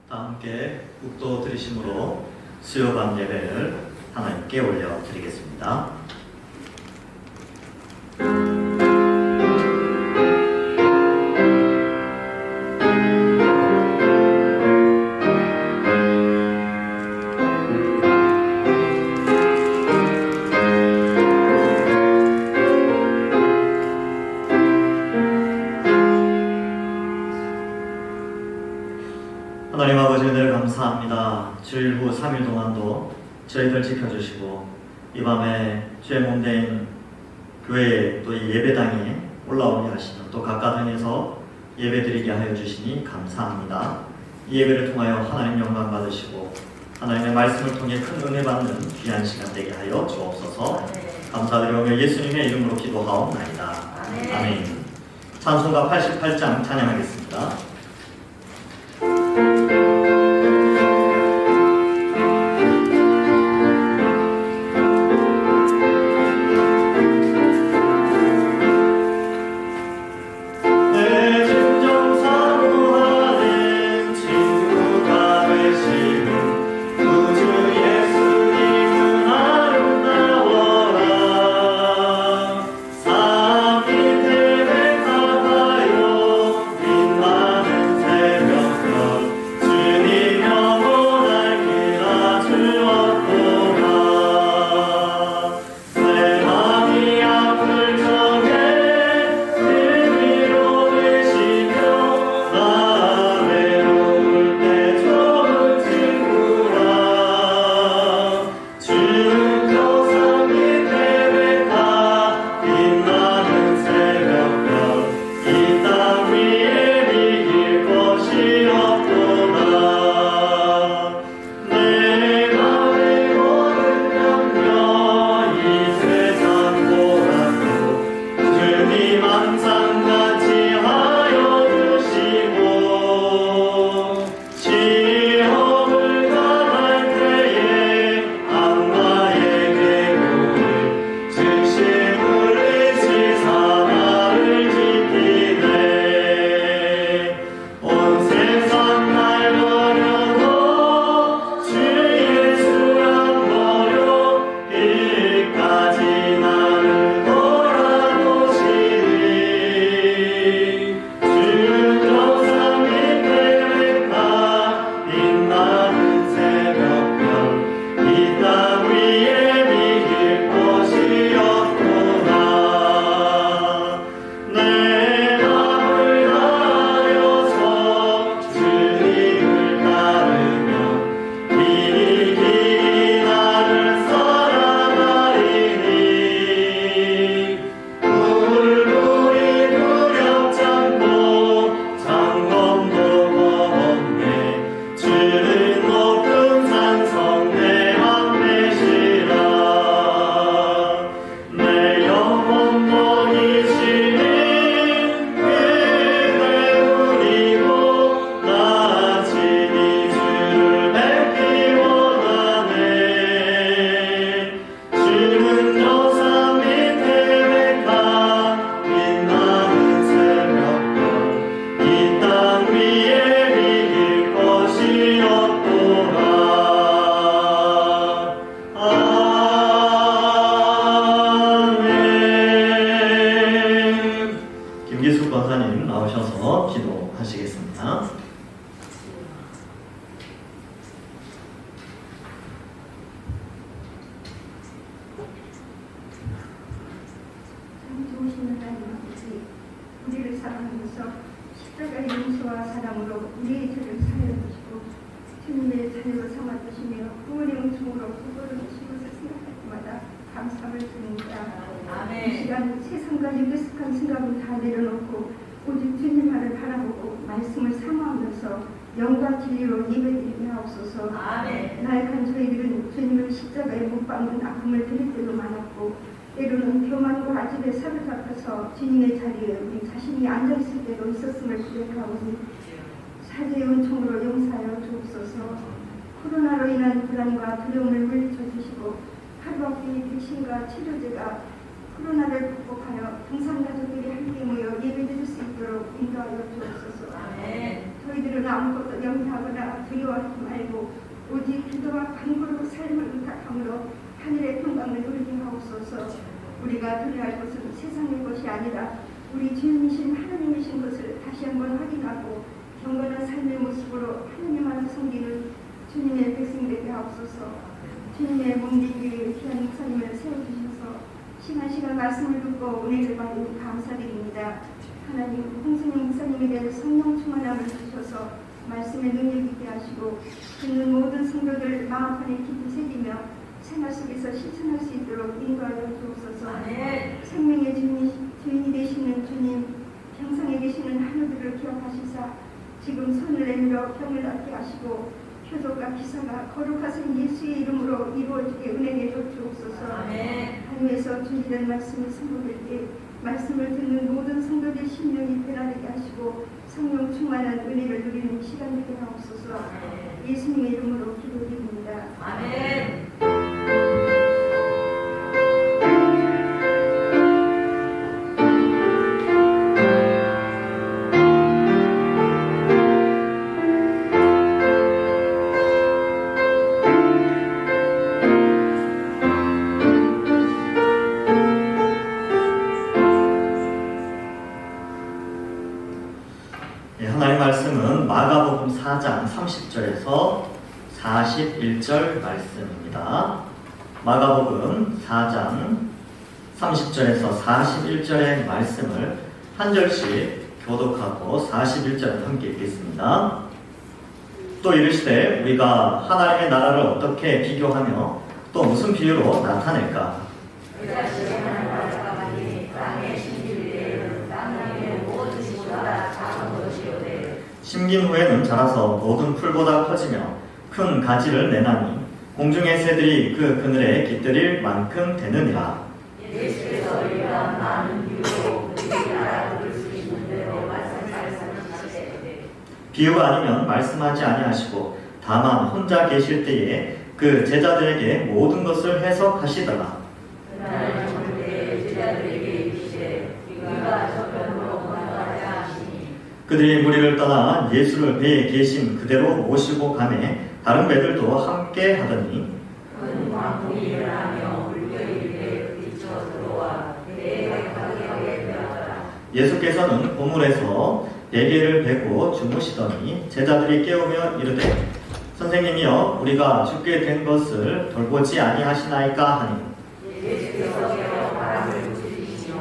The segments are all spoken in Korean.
다 함께 국도 드리심으로 수요밤 예배를 하나님께 올려드리겠습니다. 하나님 아버지 은혜를 감사합니다. 주일 후 3일 동안도 저희들 지켜주시고 이 밤에 주의 몸된 교회에 또 이 예배당에 올라오게 하시는 또 각가당에서 예배드리게 하여 주시니 감사합니다. 이 예배를 통하여 하나님 영광 받으시고 하나님의 말씀을 통해 큰 은혜 받는 귀한 시간 되게 하여 주옵소서. 감사드리며 예수님의 이름으로 기도하옵나이다. 아멘. 찬송가 88장 찬양하겠습니다. 김기숙 권사님 나오셔서 기도하시겠습니다. 좋으신 하나님 아버지, 우리를 사랑하면서 십자가의 용서와 사랑으로 우리의 죄를 사하여주시고 주님의 자녀로 삼아주시며 부모의 은총으로 구걸을 주신 것을 생각할 때마다 감사를 드립니다. 이 시간 세상과 유괴숙한 생각은 다 내려놓고 오직 주님 말을 바라보고 말씀을 사모하면서 영과 진리로 예배드리게 하옵소서. 나약한 저희들은 주님을 십자가에 못 박는 아픔을 드릴 때도 많았고 때로는 교만과 아집에 사로잡혀서 주님의 자리에 우리 자신이 앉아있을 때도 있었음을 고백하오니 사죄의 은총으로 용서하여 주옵소서. 코로나로 인한 불안과 두려움을 물리쳐 주시고 하루밖에 백신과 치료제가 코로나를 극복하여 등산가족들이 함께 모여 예배드릴 수 있도록 인도하여 주옵소서. 저희들은 아무것도 영위하거나 두려워하지 말고 오직 기도와 간구로 삶을 의탁함으로 하늘의 평강을 누리게 하옵소서. 우리가 들어갈 것은 세상의 것이 아니라 우리 주님이신 하나님이신 것을 다시 한번 확인하고 경건한 삶의 모습으로 하나님 안에 섬기는 주님의 백성 되게 하옵소서. 주님의 몸된 교회의 귀한 목사님을 세워주셔서 시간 말씀을 듣고 은혜를 받으니 감사드립니다. 하나님, 홍순영 목사님에 대해 성령 충만함을 주셔서 말씀에 능력 있게 하시고 듣는 모든 성도들 마음 안에 깊이 새기며 생활 속에서 실천할 수 있도록 인도하여 주옵소서. 생명의 주인이 되시는 주님, 평상에 계시는 하늘들을 기억하시사 지금 손을 내밀어 병을 낫게 하시고 표적과 기사가 거룩하신 예수의 이름으로 이루어지게 은혜를 주옵소서. 하늘에서 준비된 말씀을 성도들께 말씀을 듣는 모든 성도들 심령이 변화되게 하시고 성령 충만한 은혜를 누리는 시간 되게 하옵소서. 예수님의 이름으로 기도드립니다. 아멘. 하나님의 말씀은 마가복음 4장 30절에서 41절 말씀입니다. 마가복음 4장 30절에서 41절의 말씀을 한 절씩 교독하고 41절을 함께 읽겠습니다. 또 이르시되 우리가 하나님의 나라를 어떻게 비교하며 또 무슨 비유로 나타낼까? 심긴 후에는 자라서 모든 풀보다 커지며 큰 가지를 내나니 공중의 새들이 그 그늘에 깃들일 만큼 되느니라. 예수께서 이러한 많은 비유로 그들이 알아들을 수 있는 대로 말씀하시되 비유가 아니면 말씀하지 아니하시고 다만 혼자 계실 때에 그 제자들에게 모든 것을 해석하시더라. 그날 저물 때에 제자들에게 이르시되 우리가 저편으로 건너가자 하시니 그들이 무리를 떠나 예수를 배에 계신 그대로 모시고 가매 다른 배들도 함께 하더니 큰 광풍이 일어나며 물결이 이르게 부딪혀 들어와 배에 가득하게 되었더라. 예수께서는 보물에서 베개를 베고 주무시더니 제자들이 깨우며 이르되 선생님이여 우리가 죽게 된 것을 돌보지 아니하시나이까 하니 예수께서 깨어 바람을 부르시며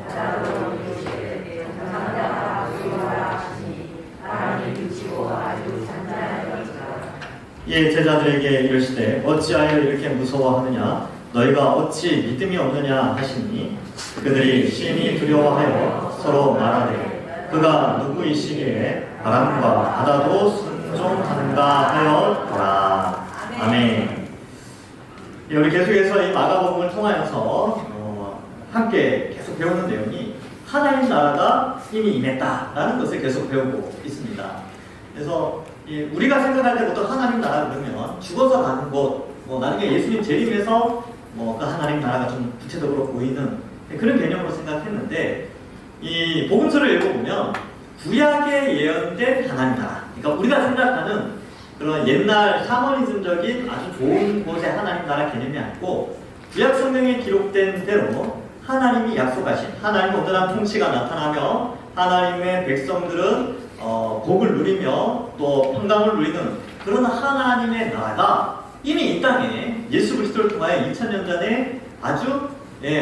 바다로 이르시되 잠잠하라 조용하라 하시니 바람이 그치고 아주 잔잔하여지더라. 이에 제자들에게 이르시되 어찌하여 이렇게 무서워하느냐 너희가 어찌 믿음이 없느냐 하시니 그들이 심히 두려워하여 서로 말하되 그가 누구이시기에 바람과 바다도 순종하는가 하였더라. 아멘. 우리 계속해서 이 마가복음을 통하여서 함께 계속 배우는 내용이 하나님 나라가 이미 임했다라는 것을 계속 배우고 있습니다. 그래서 우리가 생각할 때 보통 하나님 나라 그러면 죽어서 가는 곳, 나중에 예수님 재림에서 그 하나님 나라가 좀 구체적으로 보이는 그런 개념으로 생각했는데 이 복음서를 읽어보면 구약에 예언된 하나님 나라, 그러니까 우리가 생각하는 그런 옛날 샤머니즘적인 아주 좋은 곳의 하나님 나라 개념이 아니고 구약 성경에 기록된 대로 하나님이 약속하신 하나님의 온전한 통치가 나타나며 하나님의 백성들은 복을 누리며 또 평강을 누리는 그런 하나님의 나라가 이미 이 땅에 예수 그리스도를 통하여 2000년 전에 아주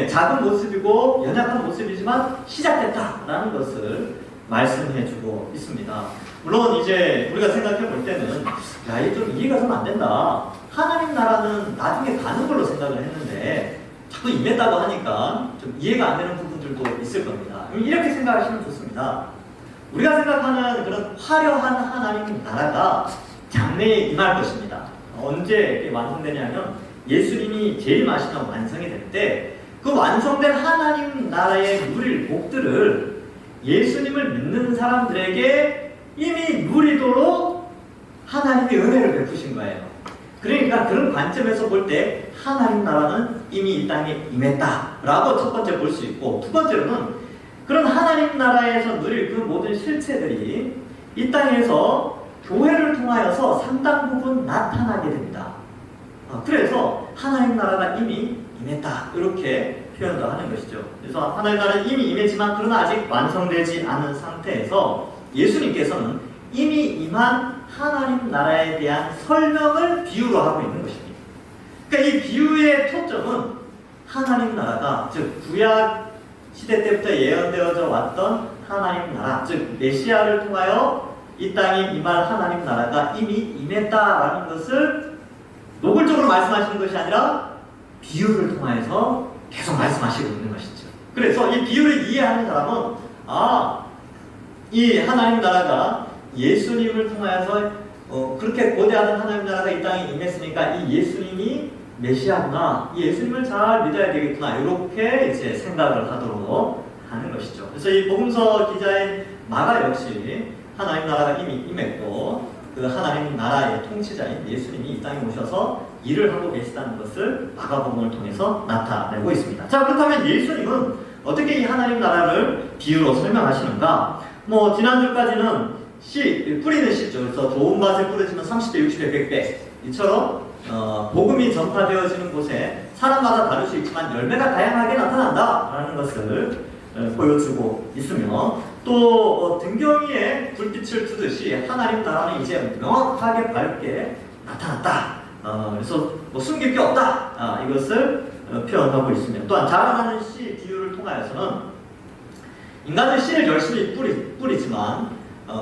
작은 모습이고 연약한 모습이지만 시작됐다라는 것을 말씀해주고 있습니다. 물론 이제 우리가 생각해 볼 때는 이게 좀 이해가 좀 안 된다. 하나님 나라는 나중에 가는 걸로 생각을 했는데 자꾸 임했다고 하니까 좀 이해가 안 되는 부분들도 있을 겁니다. 이렇게 생각하시면 좋습니다. 우리가 생각하는 그런 화려한 하나님 나라가 장래에 임할 것입니다. 언제 완성되냐면 예수님이 재림하시면 완성이 될 때 그 완성된 하나님 나라의 누릴 복들을 예수님을 믿는 사람들에게 이미 누리도록 하나님이 은혜를 베푸신 거예요. 그러니까 그런 관점에서 볼 때 하나님 나라는 이미 이 땅에 임했다라고 첫 번째 볼 수 있고, 두 번째로는 그런 하나님 나라에서 누릴 그 모든 실체들이 이 땅에서 교회를 통하여서 상당 부분 나타나게 됩니다. 그래서 하나님 나라가 이미 임했다, 이렇게 표현도 하는 것이죠. 그래서 하나님 나라는 이미 임했지만 그러나 아직 완성되지 않은 상태에서 예수님께서는 이미 임한 하나님 나라에 대한 설명을 비유로 하고 있는 것입니다. 그러니까 이 비유의 초점은 하나님 나라가, 즉 구약 시대 때부터 예언되어져 왔던 하나님 나라, 즉 메시아를 통하여 이 땅에 임할 하나님 나라가 이미 임했다라는 것을 노골적으로 말씀하시는 것이 아니라 비유를 통해서 계속 말씀하시고 있는 것이죠. 그래서 이 비유를 이해하는 사람은 이 하나님 나라가 예수님을 통하여서 그렇게 거대한 하나님 나라가 이 땅에 임했으니까 이 예수님이 메시아구나, 이 예수님을 잘 믿어야 되겠구나, 이렇게 이제 생각을 하도록 하는 것이죠. 그래서 이 복음서 기자인 마가 역시 하나님 나라가 이미 임했고 그 하나님 나라의 통치자인 예수님이 이 땅에 오셔서 일을 하고 계시다는 것을 마가복음을 통해서 나타내고 있습니다. 자, 그렇다면 예수님은 어떻게 이 하나님 나라를 비유로 설명하시는가? 지난주까지는 뿌리는 씨죠. 그래서 좋은 밭을 뿌려지면 30배, 60배, 100배 이처럼 복음이 전파되어지는 곳에 사람마다 다를 수 있지만 열매가 다양하게 나타난다라는 것을 보여주고 있으며, 또 등경이에 불빛을 두듯이 하나님 나라는 이제 명확하게 밝게 나타났다. 그래서 숨길 게 없다. 이것을 표현하고 있으며, 또한 자라나는 씨 비유를 통하여서는 인간은 씨를 열심히 뿌리지만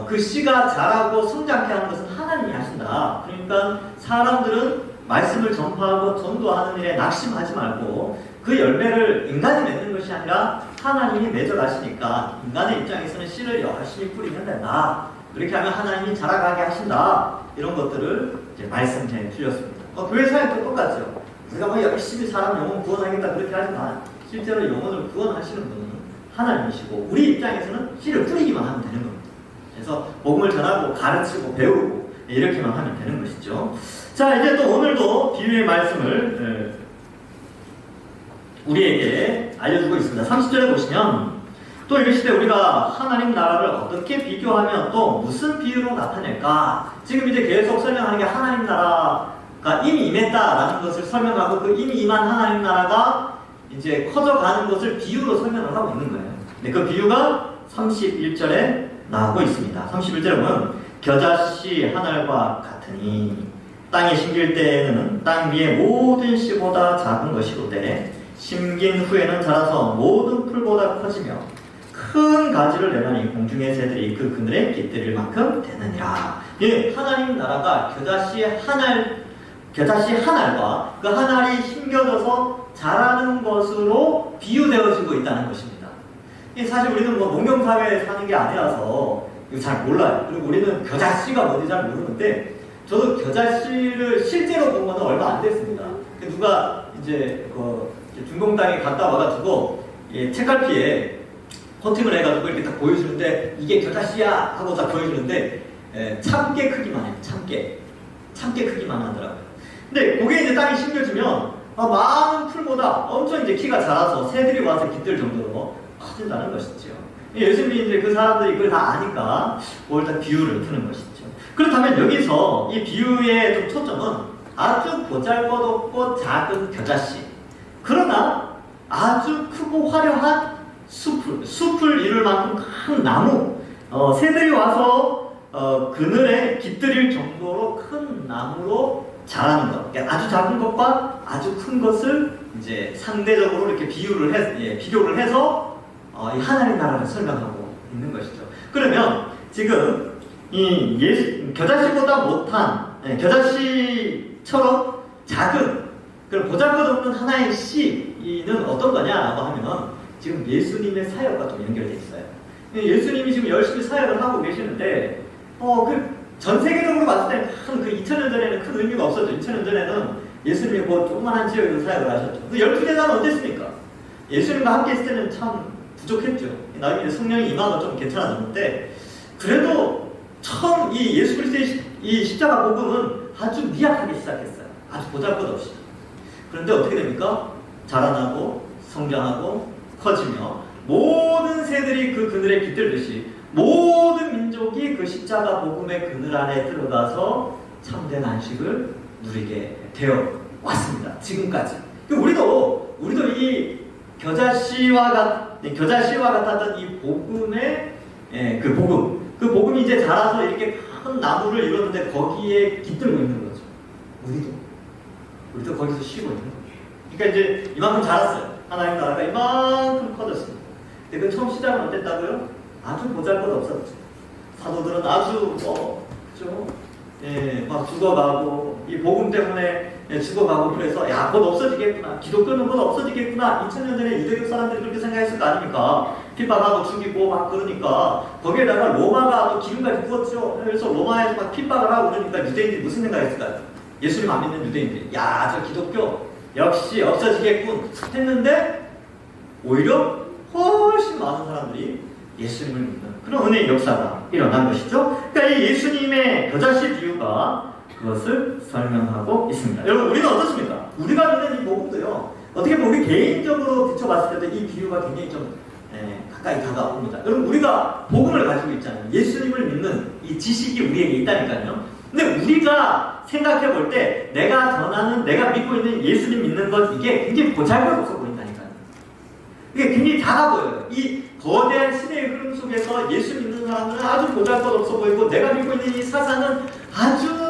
그 씨가 자라고 성장케 하는 것은 하나님이 하신다. 그러니까 사람들은 말씀을 전파하고 전도하는 일에 낙심하지 말고 그 열매를 인간이 맺는 것이 아니라 하나님이 맺어가시니까 인간의 입장에서는 씨를 열심히 뿌리면 된다. 그렇게 하면 하나님이 자라가게 하신다. 이런 것들을 이제 말씀해 주셨습니다. 교회 사역도 똑같죠. 우리가 열심히 사람 영혼 구원하겠다 그렇게 하지만 실제로 영혼을 구원하시는 분은 하나님이시고 우리 입장에서는 씨를 뿌리기만 하면 되는 겁니다. 그래서 복음을 전하고 가르치고 배우고 이렇게만 하면 되는 것이죠. 자, 이제 또 오늘도 비유의 말씀을 우리에게 알려주고 있습니다. 30절에 보시면 또 이르시되 우리가 하나님 나라를 어떻게 비교하면 또 무슨 비유로 나타낼까? 지금 이제 계속 설명하는 게 하나님 나라가 이미 임했다라는 것을 설명하고 그 이미 임한 하나님 나라가 이제 커져가는 것을 비유로 설명을 하고 있는 거예요. 근데 그 비유가 31절에 나오고 있습니다. 31절에 보면 겨자씨 한 알과 같으니 땅에 심길 때에는 땅 위의 모든 씨보다 작은 것이로되 심긴 후에는 자라서 모든 풀보다 커지며 큰 가지를 내더니 공중의 새들이 그 그늘에 깃들일 만큼 되느니라. 예, 하나님 나라가 겨자씨 한 알과 그 한 알이 심겨져서 자라는 것으로 비유되어지고 있다는 것입니다. 사실 우리는 농경사회에 사는 게 아니라서 이거 잘 몰라요. 그리고 우리는 겨자씨가 뭔지 잘 모르는데 저도 겨자씨를 실제로 본 거는 얼마 안 됐습니다. 누가 이제 중공당에 갔다 와가지고 책갈피에 코팅을 해가지고 이렇게 딱 보여주는데 이게 겨자씨야 하고 딱 보여주는데 참깨 크기만 해요. 참깨 크기만 하더라고요. 근데 그게 이제 땅이 심겨지면 많은 풀보다 엄청 이제 키가 자라서 새들이 와서 깃들 정도로 커진다는 것이죠. 예수님이 이제 그 사람들이 그걸 다 아니까 그걸 다 비유를 푸는 것이죠. 그렇다면 여기서 이 비유의 좀 초점은 아주 보잘것없고 작은 겨자씨, 그러나 아주 크고 화려한 숲을 이룰 만큼 큰 나무, 새들이 와서 그늘에 깃들일 정도로 큰 나무로 자라는 것, 그러니까 아주 작은 것과 아주 큰 것을 이제 상대적으로 이렇게 비교를 해서 이 하나님 나라를 설명하고 있는 것이죠. 그러면 지금 이 겨자씨보다 못한, 겨자씨처럼 작은 그런 보잘것없는 하나의 씨는 어떤 거냐라고 하면 지금 예수님의 사역과 좀 연결되어 있어요. 예수님이 지금 열심히 사역을 하고 계시는데 전 세계적으로 봤을 때는 그 2000년 전에는 큰 의미가 없었죠. 2000년 전에는 예수님이 조그만한 지역에서 사역을 하셨죠. 그 12제자는 어땠습니까? 예수님과 함께 있을 때는 참 부족했죠. 나중에 성령이 임하고 좀 괜찮아졌는데 그래도 처음 이 예수 그리스도의 이 십자가 복음은 아주 미약하게 시작했어요. 아주 보잘것없이. 그런데 어떻게 됩니까? 자라나고 성장하고 커지며 모든 새들이 그 그늘에 깃들듯이 모든 민족이 그 십자가 복음의 그늘 안에 들어가서 참된 안식을 누리게 되어 왔습니다. 지금까지. 우리도 이 겨자씨와 같았던 이 복음의 그 복음이 이제 자라서 이렇게 큰 나무를 이뤘는데 거기에 깃들고 있는 거죠. 우리도 거기서 쉬고 있는 거예요. 그러니까 이제 이만큼 자랐어요. 하나님 나라가 이만큼 커졌습니다. 근데 그 처음 시작은 어땠다고요? 아주 보잘것없었죠. 사도들은 아주 그죠? 막 죽어가고 이 복음 때문에 죽어가고 그래서 야, 곧 없어지겠구나. 기독교는 곧 없어지겠구나. 2000년 전에 유대교 사람들이 그렇게 생각했을 거 아닙니까? 핍박하고 죽이고 막 그러니까 거기에다가 로마가 또 기름까지 부었죠. 그래서 로마에서 막 핍박을 하고 그러니까 유대인들이 무슨 생각했을까요? 예수님 안 믿는 유대인들이 야, 저 기독교 역시 없어지겠군 했는데 오히려 훨씬 많은 사람들이 예수님을 믿는 그런 은혜의 역사가 일어난 것이죠. 그러니까 이 예수님의 겨자씨 비유가 그것을 설명하고 있습니다. 여러분, 우리는 어떻습니까? 우리가 믿는 이 복음도요, 어떻게 보면 우리 개인적으로 비춰봤을 때도 이 비유가 굉장히 좀 가까이 다가옵니다. 여러분, 우리가 복음을 가지고 있잖아요. 예수님을 믿는 이 지식이 우리에게 있다니까요. 근데 우리가 생각해 볼 때 내가 믿고 있는 예수님 믿는 것 이게 굉장히 보잘것없어 보인다니까요. 이게 굉장히 작아 보여요. 이 거대한 시대의 흐름 속에서 예수 믿는 사람은 아주 보잘것없어 보이고 내가 믿고 있는 이 사상은 아주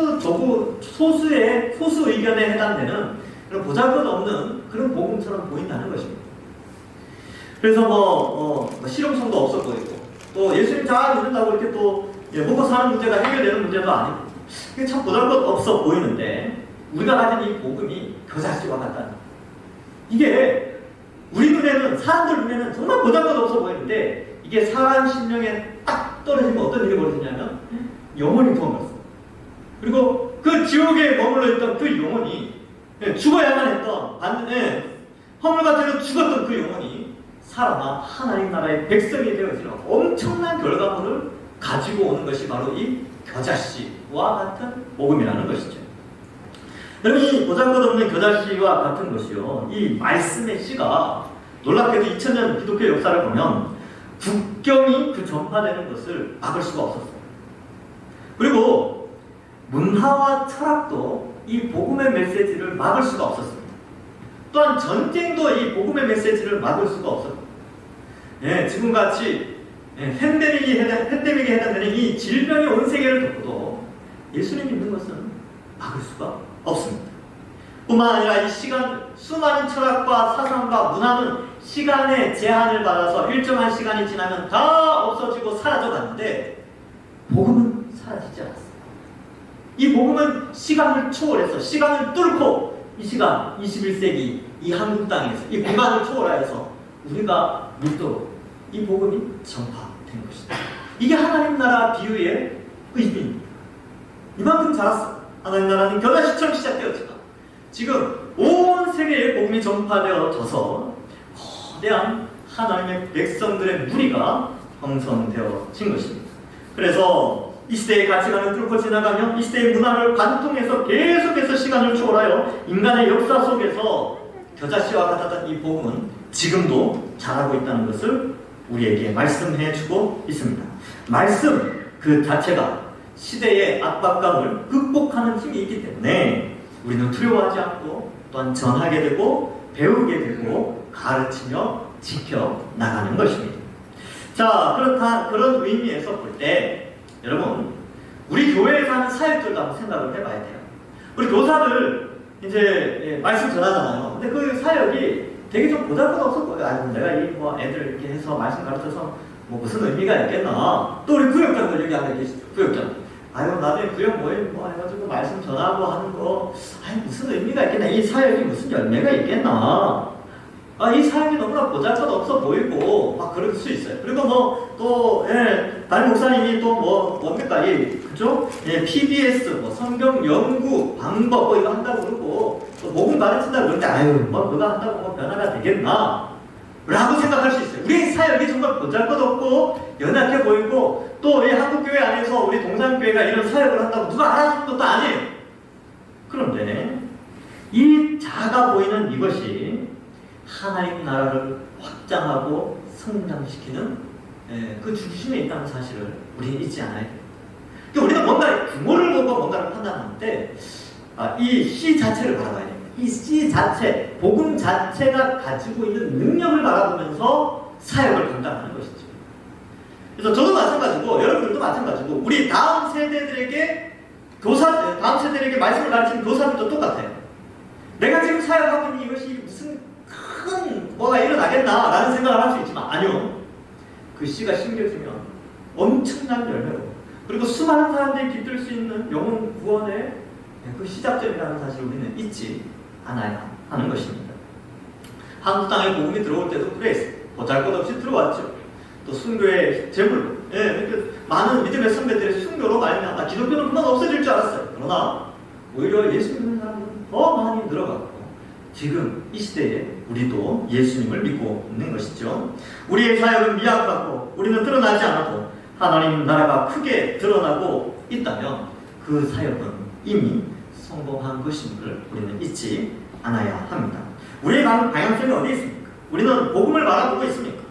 소수 의견에 해당되는 그런 보잘것없는 그런 복음처럼 보인다는 것입니다. 그래서 실용성도 없어 보이고 또 예수님 잘 믿는다고 이렇게 또 먹고 사는 문제가 해결되는 문제도 아니고 이게 참 보잘것없어 보이는데 우리가 가진 이 복음이 겨자씨와 같다는 이게 우리 눈에는 사람들 눈에는 정말 보잘것없어 보이는데 이게 사람 심령에 딱 떨어지면 어떤 일이 벌어지냐면 영혼이 구원받았어. 그리고 그 지옥에 머물러 있던 그 영혼이 죽어야만 했던 허물같이 죽었던 그 영혼이 살아나 하나님 나라의 백성이 되어지는 엄청난 결과물을 가지고 오는 것이 바로 이 겨자씨와 같은 복음이라는 것이죠. 여러분, 이 보잘것없는 겨자씨와 같은 것이요, 이 말씀의 씨가 놀랍게도 2000년 기독교 역사를 보면 국경이 그 전파되는 것을 막을 수가 없었어요. 그리고 문화와 철학도 이 복음의 메시지를 막을 수가 없었습니다. 또한 전쟁도 이 복음의 메시지를 막을 수가 없었고, 지금같이 팬데믹에 해당되는 이 질병이 온 세계를 덮고도 예수님 믿는 것은 막을 수가 없습니다. 뿐만 아니라 이 수많은 철학과 사상과 문화는 시간의 제한을 받아서 일정한 시간이 지나면 다 없어지고 사라져갔는데 복음은 사라지지 않았습니다. 이 복음은 시간을 초월해서 시간을 뚫고 이 시간 21세기 이 한국 땅에서 이 공간을 초월하여서 우리가 믿도록 이 복음이 전파된 것이다. 이게 하나님 나라 비유의 의미입니다. 이만큼 자랐어. 하나님 나라는 겨자씨처럼 시작되었지만 지금 온 세계에 복음이 전파되어져서 거대한 하나님의 백성들의 무리가 형성되어진 것입니다. 그래서 이 시대의 가치관을 뚫고 지나가며 이 시대의 문화를 관통해서 계속해서 시간을 초월하여 인간의 역사 속에서 겨자씨와 같았던 이 복음은 지금도 자라고 있다는 것을 우리에게 말씀해주고 있습니다. 말씀 그 자체가 시대의 압박감을 극복하는 힘이 있기 때문에 우리는 두려워하지 않고 또한 전하게 되고 배우게 되고 가르치며 지켜나가는 것입니다. 자, 그런 의미에서 볼 때 여러분, 우리 교회에서 하는 사역들도 한번 생각을 해봐야 돼요. 우리 교사들 이제 말씀 전하잖아요. 근데 그 사역이 되게 좀 보잘것없어 보여요. 아니, 내가 애들 이렇게 해서 말씀 가르쳐서 무슨 의미가 있겠나. 또 우리 구역장들 여기 안에 계시죠. 구역장. 아유, 나중에 구역 모임 해가지고 말씀 전하고 하는 거, 무슨 의미가 있겠나. 이 사역이 무슨 열매가 있겠나. 이 사역이 너무나 보잘것없어 보이고 막 그럴 수 있어요. 그리고 담임 목사님이 뭡니까? 그죠? PBS, 성경 연구 방법 이거 한다고 그러고 또 복음 가르친다고 그러는데 그거 한다고 변화가 되겠나? 라고 생각할 수 있어요. 우리 사역이 정말 보잘것없고 연약해 보이고 또 이 한국교회 안에서 우리 동산교회가 이런 사역을 한다고 누가 알아주는 것도 아니에요. 그런데 이 작아 보이는 이것이 하나님 나라를 확장하고 성장시키는 그 중심에 있다는 사실을 우리는 잊지 않아야 돼요. 그러니까 우리는 뭔가 규모를 보고 뭔가를 판단하는데 이 씨 자체를 바라봐야 됩니다. 이 씨 자체, 복음 자체가 가지고 있는 능력을 바라보면서 사역을 감당하는 것이죠. 그래서 저도 마찬가지고 여러분들도 마찬가지고 우리 다음 세대들에게 다음 세대들에게 말씀을 가르치는 교사들도 똑같아요. 내가 지금 사역하고 있는 이것이 무슨 큰 뭐가 일어나겠나라는 생각을 할 수 있지만 아니요. 그 씨가 심겨지면 엄청난 열매로 그리고 수많은 사람들이 깃들 수 있는 영혼 구원의 그 시작점이라는 사실을 우리는 잊지 않아야 하는 것입니다. 한국 땅에 복음이 들어올 때도 그랬어요. 보잘것없이 들어왔죠. 또 순교의 제물로 많은 믿음의 선배들의 순교로 말미암아 기독교는 금방 없어질 줄 알았어요. 그러나 오히려 예수 믿는 사람은 더 많이 늘어갔고 지금 이 시대에 우리도 예수님을 믿고 있는 것이죠. 우리의 사역은 미약하고 우리는 드러나지 않아도 하나님 나라가 크게 드러나고 있다면 그 사역은 이미 성공한 것임을 우리는 잊지 않아야 합니다. 우리의 방향성이 어디 있습니까? 우리는 복음을 바라보고 있습니까?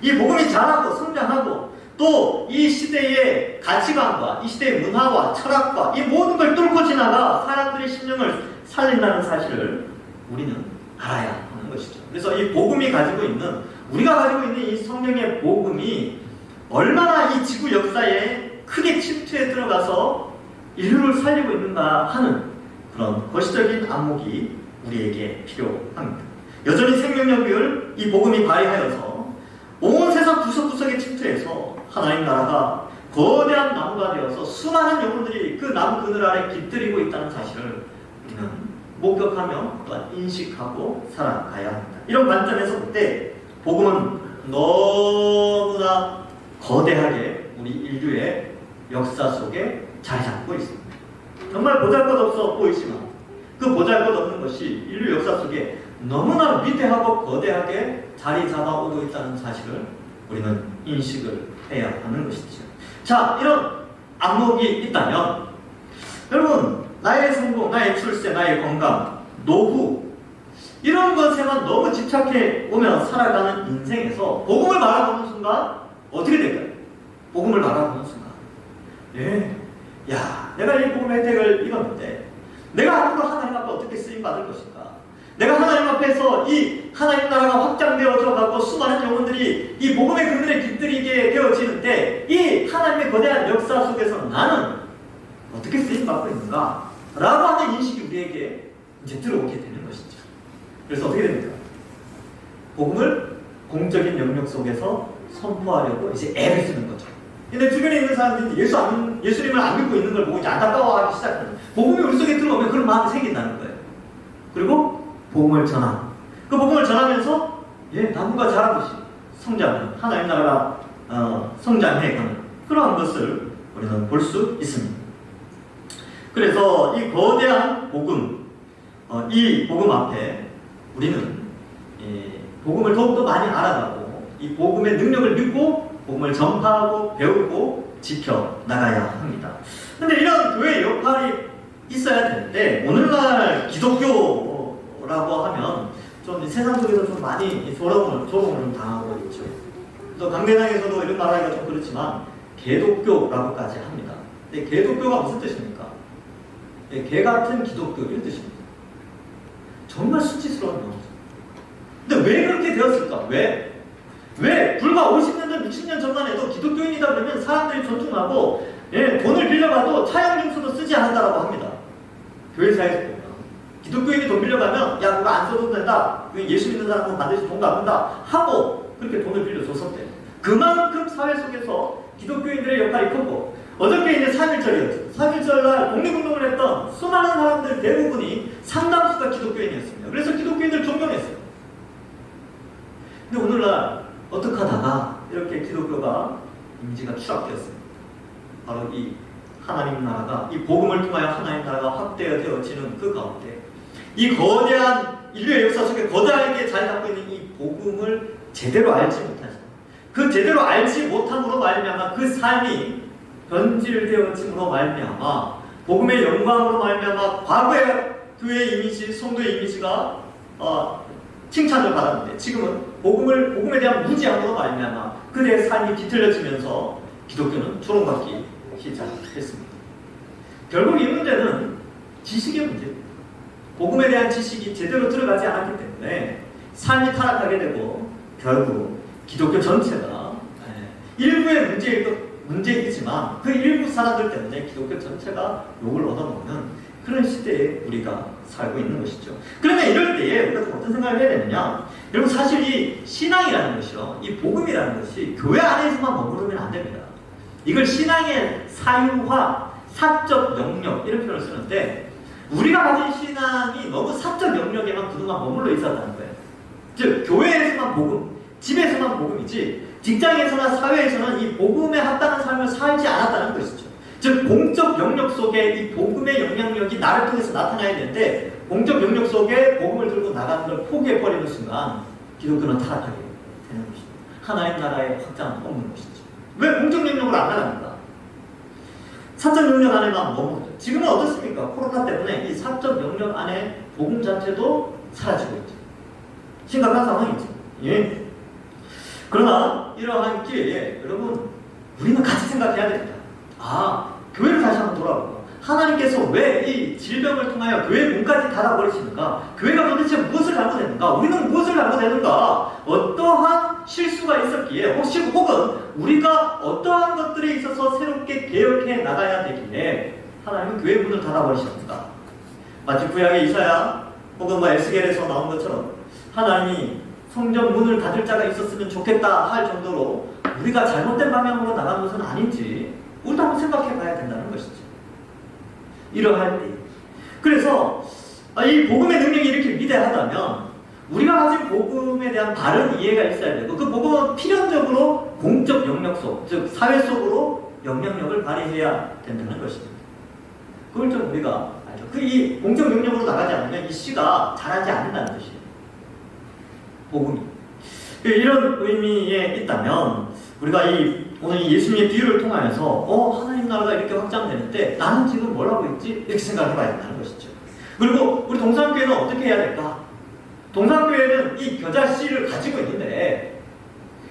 이 복음이 자라고 성장하고 또 이 시대의 가치관과 이 시대의 문화와 철학과 이 모든 걸 뚫고 지나가 사람들의 심령을 살린다는 사실을 우리는 알아야 하는 것이죠. 그래서 이 복음이 가지고 있는 우리가 가지고 있는 이 성령의 복음이 얼마나 이 지구 역사에 크게 침투해 들어가서 인류를 살리고 있는가 하는 그런 거시적인 안목이 우리에게 필요합니다. 여전히 생명력을 이 복음이 발휘하여서 온 세상 구석구석에 침투해서 하나님 나라가 거대한 나무가 되어서 수많은 영혼들이 그 나무 그늘 아래 깃들이고 있다는 사실을 우리는 목격하며 또한 인식하고 살아가야 합니다. 이런 관점에서 볼 때 복음은 너무나 거대하게 우리 인류의 역사 속에 자리 잡고 있습니다. 정말 보잘것없어 보이지만 그 보잘것없는 것이 인류 역사 속에 너무나 위대하고 거대하게 자리 잡아오고 있다는 사실을 우리는 인식을 해야 하는 것이죠. 자, 이런 안목이 있다면 여러분 나의 성공, 나의 출세, 나의 건강, 노후 이런 것에만 너무 집착해 오며 살아가는 인생에서 복음을 바라보는 순간 어떻게 될까요? 복음을 바라보는 순간 내가 이 복음의 혜택을 입었는데 내가 앞으로 하나님 앞에 어떻게 쓰임받을 것인가? 내가 하나님 앞에서 이 하나님 나라가 확장되어져 가고 수많은 영혼들이 이 복음의 그늘에 깃들이게 되어지는데 이 하나님의 거대한 역사 속에서 나는 어떻게 쓰임받고 있는가? 라고 하는 인식이 우리에게 이제 들어오게 되는 것이죠. 그래서 어떻게 됩니까? 복음을 공적인 영역 속에서 선포하려고 이제 애를 쓰는 거죠. 근데 주변에 있는 사람들이 예수님을 안 믿고 있는 걸 보고 이제 안타까워하기 시작하는 복음이 우리 속에 들어오면 그런 마음이 생긴다는 거예요. 그리고 복음을 전하는 그 복음을 전하면서 나무가 자라듯이 성장하는 하나님 나라가 성장해가는 그러한 것을 우리는 볼 수 있습니다. 그래서 이 거대한 복음 이 복음 앞에 우리는 복음을 더욱더 많이 알아가고 이 복음의 능력을 믿고 복음을 전파하고 배우고 지켜나가야 합니다. 그런데 이런 교회의 역할이 있어야 되는데 오늘날 기독교라고 하면 좀 세상 속에서 좀 많이 조롱을 당하고 있죠. 또 강대상에서도 이런 말하기가 좀 그렇지만 개독교라고까지 합니다. 근데 개독교가 무슨 뜻입니까? 개 같은 기독교 이런 뜻입니다. 정말 수치스러운 명이죠. 근데 왜 그렇게 되었을까? 왜 불과 50년 전, 60년 전만 해도 기독교인이다 그러면 사람들이 존중하고 돈을 빌려가도 차용증서도 쓰지 않는다라고 합니다. 교회사에서 보면 기독교인이 돈 빌려가면 야 그거 안 써도 된다, 예수 믿는 사람은 반드시 돈 갚는다 하고 그렇게 돈을 빌려줬었대요. 그만큼 사회 속에서 기독교인들의 역할이 컸고 어저께 이제 3.1절이었죠. 3.1절날 독립운동을 했던 수많은 사람들 대부분이 상당수가 기독교인이었습니다. 그래서 기독교인들 존경했어요. 근데 오늘날 어떻게 하다가 이렇게 기독교가 이미지가 추락되었습니다. 바로 이 하나님 나라가 이 복음을 통하여 하나님 나라가 확대되어지는 그 가운데 이 거대한 인류의 역사 속에 거대하게 자리 잡고 있는 이 복음을 제대로 알지 못하죠. 그 제대로 알지 못함으로 말미암아 그 삶이 변질되어짐으로 말미암아 복음의 영광으로 말미암아 과거의 교회의 이미지, 성도의 이미지가 칭찬을 받았는데 지금은 복음에 대한 무지함으로 말미암아 그들의 삶이 뒤틀려지면서 기독교는 조롱받기 시작했습니다. 결국 이 문제는 지식의 문제입니다. 복음에 대한 지식이 제대로 들어가지 않았기 때문에 삶이 타락하게 되고 결국 기독교 전체가 일부의 문제이지만 그 일부 사람들 때문에 기독교 전체가 욕을 얻어먹는 그런 시대에 우리가 살고 있는 것이죠. 그러면 이럴 때에 우리가 어떤 생각을 해야 되느냐? 여러분 사실 이 신앙이라는 것이요, 이 복음이라는 것이 교회 안에서만 머무르면 안 됩니다. 이걸 신앙의 사유화, 사적 영역 이런 표현을 쓰는데 우리가 가진 신앙이 너무 사적 영역에만 그동안 머물러 있었다는 거예요. 즉 교회에서만 복음, 집에서만 복음이지 직장에서나 사회에서는 이 복음에 합당한 삶을 살지 않았다는 것이죠. 즉 공적 영역 속에 이 복음의 영향력이 나를 통해서 나타나야 되는데 공적 영역 속에 복음을 들고 나가는 걸 포기해버리는 순간 기독교는 타락하게 되는 것이죠. 하나님 나라의 확장은 없는 것이죠. 왜 공적 영역으로 안 나갑니까? 사적 영역 안에만 머무르죠. 지금은 어떻습니까? 코로나 때문에 이 사적 영역 안에 복음 자체도 사라지고 있죠. 심각한 상황이죠. 예. 그러나 이러한 기회에 여러분 우리는 같이 생각해야 됩니다. 교회를 다시 한번 돌아보고 하나님께서 왜 이 질병을 통하여 교회 문까지 닫아버리시는가? 교회가 도대체 무엇을 잘못했는가? 우리는 무엇을 잘못했는가? 어떠한 실수가 있었기에 혹은 우리가 어떠한 것들에 있어서 새롭게 개혁해 나가야 되기에 하나님은 교회 문을 닫아버리셨는가? 마치 구약의 이사야 혹은 에스겔에서 나온 것처럼 하나님이 성전 문을 닫을 자가 있었으면 좋겠다 할 정도로 우리가 잘못된 방향으로 나간 것은 아닌지 우리도 한번 생각해 봐야 된다는 것이죠. 이러할 때. 그래서 이 복음의 능력이 이렇게 위대하다면 우리가 가진 복음에 대한 바른 이해가 있어야 되고 그 복음은 필연적으로 공적 영역 속, 즉 사회 속으로 영향력을 발휘해야 된다는 것입니다. 그걸 좀 우리가 알죠. 이 공적 영역으로 나가지 않으면 이 씨가 자라지 않는다는 뜻이에요. 복음이. 이런 의미에 있다면 우리가 오늘 예수님의 비유를 통하여서 하나님 나라가 이렇게 확장되는데 나는 지금 뭘 하고 있지? 이렇게 생각해 봐야 된다는 것이죠. 그리고 우리 동산교회는 어떻게 해야 될까? 동산교회는 이 겨자씨를 가지고 있는데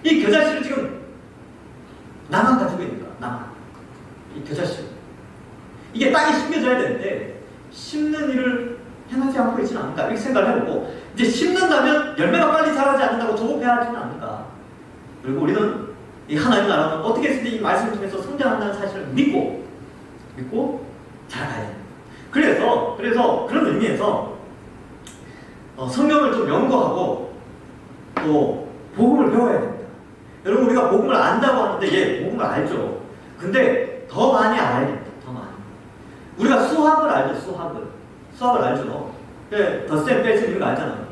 이 겨자씨를 지금 나만 가지고 있는 거야. 나만. 이 겨자씨. 이게 땅에 심겨져야 되는데 심는 일을 행하지 않고 있지는 않을까? 이렇게 생각을 해보고 이제 심는다면 열매가 빨리 자라지 않는다고 조급해야 하지는 않을까? 그리고 우리는 이 하나님 나라는 어떻게 했든지 이 말씀을 통해서 성장한다는 사실을 믿고 자라가야 됩니다. 그래서 그런 의미에서 성경을 좀 연구하고 또 복음을 배워야 됩니다. 여러분 우리가 복음을 안다고 하는데 복음을 알죠. 근데 더 많이 알아야 됩니다. 더 많이. 우리가 수학을 알죠. 수학을 알죠. 덧셈 뺄셈 이런 거 알잖아요.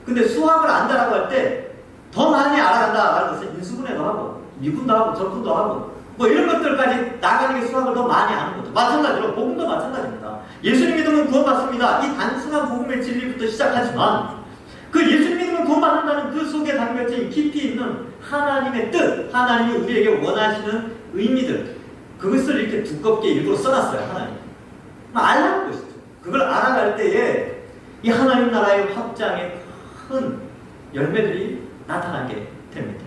근데 수학을 안다라고 할 때 더 많이 알아간다라는 것은 인수분해도 하고 미분도 하고 적분도 하고 이런 것들까지 나가는 게 수학을 더 많이 아는 거죠. 마찬가지로 복음도 마찬가지입니다. 예수님 믿으면 구원받습니다. 이 단순한 복음의 진리부터 시작하지만 그 예수님 믿으면 구원받는다는 그 속에 담겨진 깊이 있는 하나님의 뜻, 하나님이 우리에게 원하시는 의미들 그것을 이렇게 두껍게 일부러 써놨어요. 하나님. 알라는 것이죠. 그걸 알아갈 때에 이 하나님 나라의 확장에 큰 열매들이 나타나게 됩니다.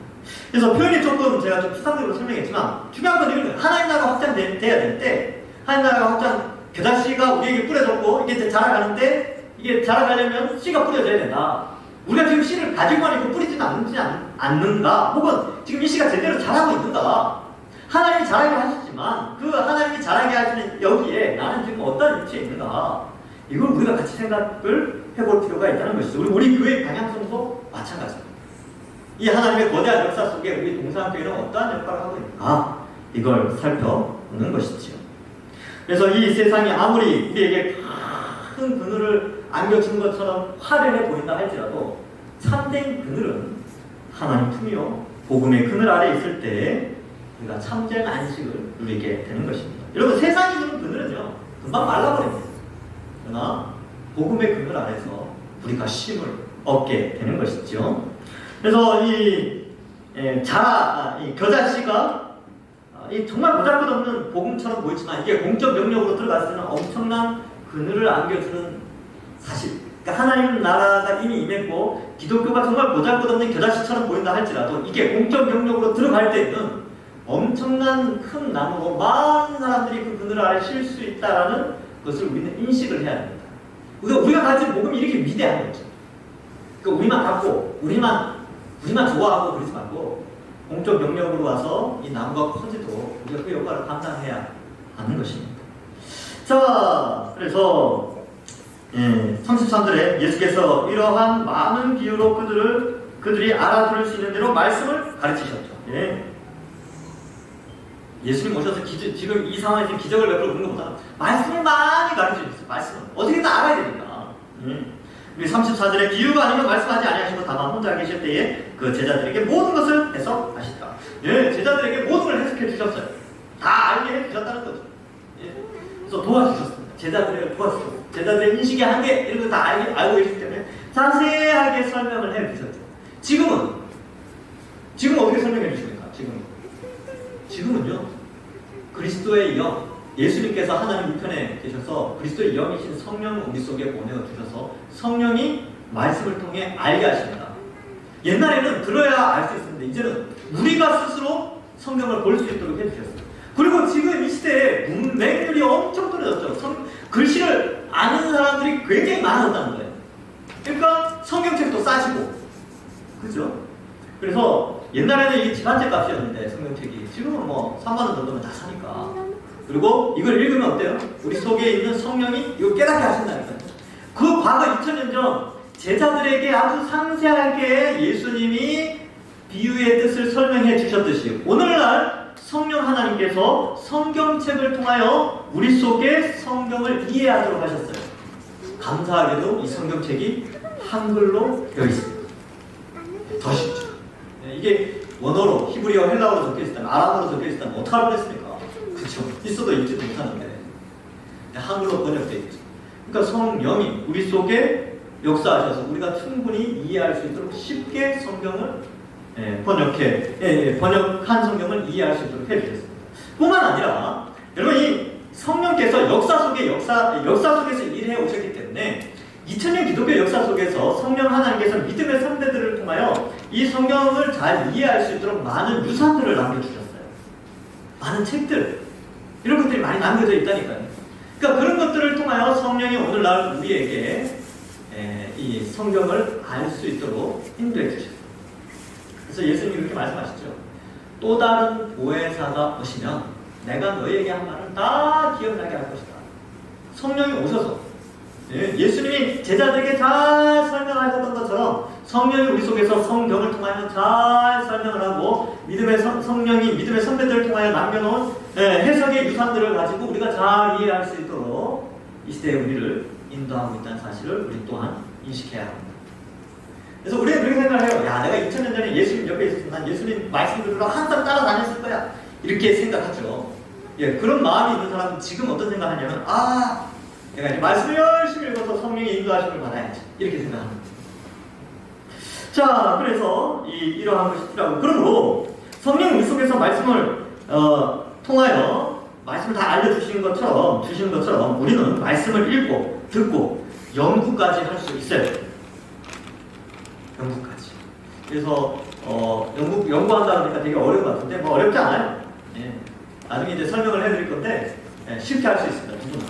그래서 표현이 조금 제가 좀 추상적으로 설명했지만 중요한 건 이런 거예요. 하나님 나라가 확장돼야 될 때 하나님 나라가 겨자씨가 우리에게 뿌려졌고 이게 이제 자라가는데 이게 자라가려면 씨가 뿌려져야 된다. 우리가 지금 씨를 가지고만 있고 뿌리지는 않는가? 혹은 지금 이 씨가 제대로 자라고 있는가? 하나님이 자라게 하시지만 그 하나님이 자라게 하시는 여기에 나는 지금 어떤 위치에 있는가? 이걸 우리가 같이 생각을 해볼 필요가 있다는 것이죠. 우리 교회 방향성도 마찬가지입니다. 이 하나님의 거대한 역사 속에 우리 동산교회는 어떠한 역할을 하고 있는가? 이걸 살펴보는 것이죠. 그래서 이 세상이 아무리 우리에게 큰 그늘을 안겨준 것처럼 화려해 보인다 할지라도 참된 그늘은 하나님 품이요 복음의 그늘 아래 있을 때 우리가 참된 안식을 누리게 되는 것입니다. 여러분 세상이 주는 그늘은요 금방 말라버립니다. 그러나 복음의 그늘 아래서 우리가 쉼을 얻게 되는 것이죠. 그래서 이 겨자씨가 정말 보잘것없는 복음처럼 보이지만 이게 공적 영역으로 들어갔을 때는 엄청난 그늘을 안겨주는 사실, 그러니까 하나님 나라가 이미 임했고 기독교가 정말 보잘것없는 겨자씨처럼 보인다 할지라도 이게 공적 영역으로 들어갈 때는 엄청난 큰 나무고 많은 사람들이 그 그늘 아래 쉴 수 있다라는 것을 우리는 인식을 해야 됩니다. 우리가 가진 복음이 이렇게 위대한 거죠. 그러니까 우리만 갖고 우리만 좋아하고 그러지 말고 공적 영역으로 와서 이 나무가 커지도 우리가 그 역할을 감당해야 하는 것입니다. 자, 그래서 33절에 예수께서 이러한 많은 비유로 그들이 알아들을 수 있는 대로 말씀을 가르치셨죠. 예수님 오셔서 지금 이 상황에서 기적을 베풀어 그런 것보다 말씀을 많이 가르쳐주셨어요. 말씀을 어떻게든 알아야 되니까. 우리 34절에 비유가 아니면 말씀하지 아니하시고 다만 혼자 계실 때에 그 제자들에게 모든 것을 해석하시더라. 제자들에게 모든 걸 해석해 주셨어요. 다 알게 해 주셨다는 거죠. 그래서 도와주셨습니다. 제자들에게 도와주셨어요. 제자들의 인식의 한계 이런 거 다 알고 계시기 때문에 자세하게 설명을 해 주셨죠. 지금은 어떻게 설명해 주십니까? 지금은요, 그리스도의 영, 예수님께서 하나님 우편에 계셔서 그리스도의 영이신 성령을 우리 속에 보내어 주셔서 성령이 말씀을 통해 알게 하십니다. 옛날에는 들어야 알 수 있었는데 이제는 우리가 스스로 성경을 볼 수 있도록 해주셨어요. 그리고 지금 이 시대에 문맹률이 엄청 떨어졌죠. 글씨를 아는 사람들이 굉장히 많아졌다는 거예요. 그러니까 성경책도 싸지고, 그죠? 그래서 옛날에는 이 집한채 값이었는데 성경책이 지금은 뭐 3만원 정도면 다 사니까. 그리고 이걸 읽으면 어때요? 우리 속에 있는 성령이 이거 깨닫게 하신다니까요. 그 과거 2000년 전 제자들에게 아주 상세하게 예수님이 비유의 뜻을 설명해 주셨듯이 오늘날 성령 하나님께서 성경책을 통하여 우리 속에 성경을 이해하도록 하셨어요. 감사하게도 이 성경책이 한글로 되어 있습니다. 더 쉽죠. 이게 원어로, 히브리어, 헬라어로 적혀 있었다면, 아람어로 적혀 있었다면 어떡할 뻔했습니까? 그쵸? 있어도 읽지도 못하는데 한글로 번역되어 있죠. 그러니까 성령이 우리 속에 역사하셔서 우리가 충분히 이해할 수 있도록 쉽게 성경을 번역한 성경을 이해할 수 있도록 해주셨습니다. 뿐만 아니라 여러분 이 성령께서 역사 속에서 일해 오셨기 때문에 2000년 기독교 역사 속에서 성령 하나님께서 믿음의 선배들을 통하여 이 성경을 잘 이해할 수 있도록 많은 유산들을 남겨주셨어요. 많은 책들 이런 것들이 많이 남겨져 있다니까요. 그러니까 그런 것들을 통하여 성령이 오늘날 우리에게 이 성경을 알 수 있도록 인도해 주셨어요. 그래서 예수님이 그렇게 말씀하시죠. 또 다른 보혜사가 오시면 내가 너희에게 한 말을 다 기억나게 할 것이다. 성령이 오셔서 예수님이 제자들에게 잘 설명하셨던 것처럼 성령이 우리 속에서 성경을 통하여 잘 설명을 하고 성령이 믿음의 선배들을 통하여 남겨놓은 해석의 유산들을 가지고 우리가 잘 이해할 수 있도록 이 시대에 우리를 인도하고 있다는 사실을 우리 또한 인식해야 합니다. 그래서 우리는 그렇게 생각을 해요. 야, 내가 2000년 전에 예수님 옆에 있었으면 난 예수님 말씀들로 항상 따라다녔을 거야. 이렇게 생각하죠. 그런 마음이 있는 사람은 지금 어떤 생각하냐면 내가 이제 말씀을 열심히 읽어서 성령의 인도하심을 받아야지. 이렇게 생각합니다. 자, 그래서 이러한 것이 필요하고, 그러므로 성령 우리 속에서 말씀을 통하여 말씀을 다 알려주시는 것처럼 우리는 말씀을 읽고 듣고 연구까지 할 수 있어야 돼요. 연구까지. 그래서 연구한다 그러니까 되게 어려운 것 같은데 뭐 어렵지 않아요. 나중에 이제 설명을 해드릴 건데 쉽게 할 수 있습니다. 누구나.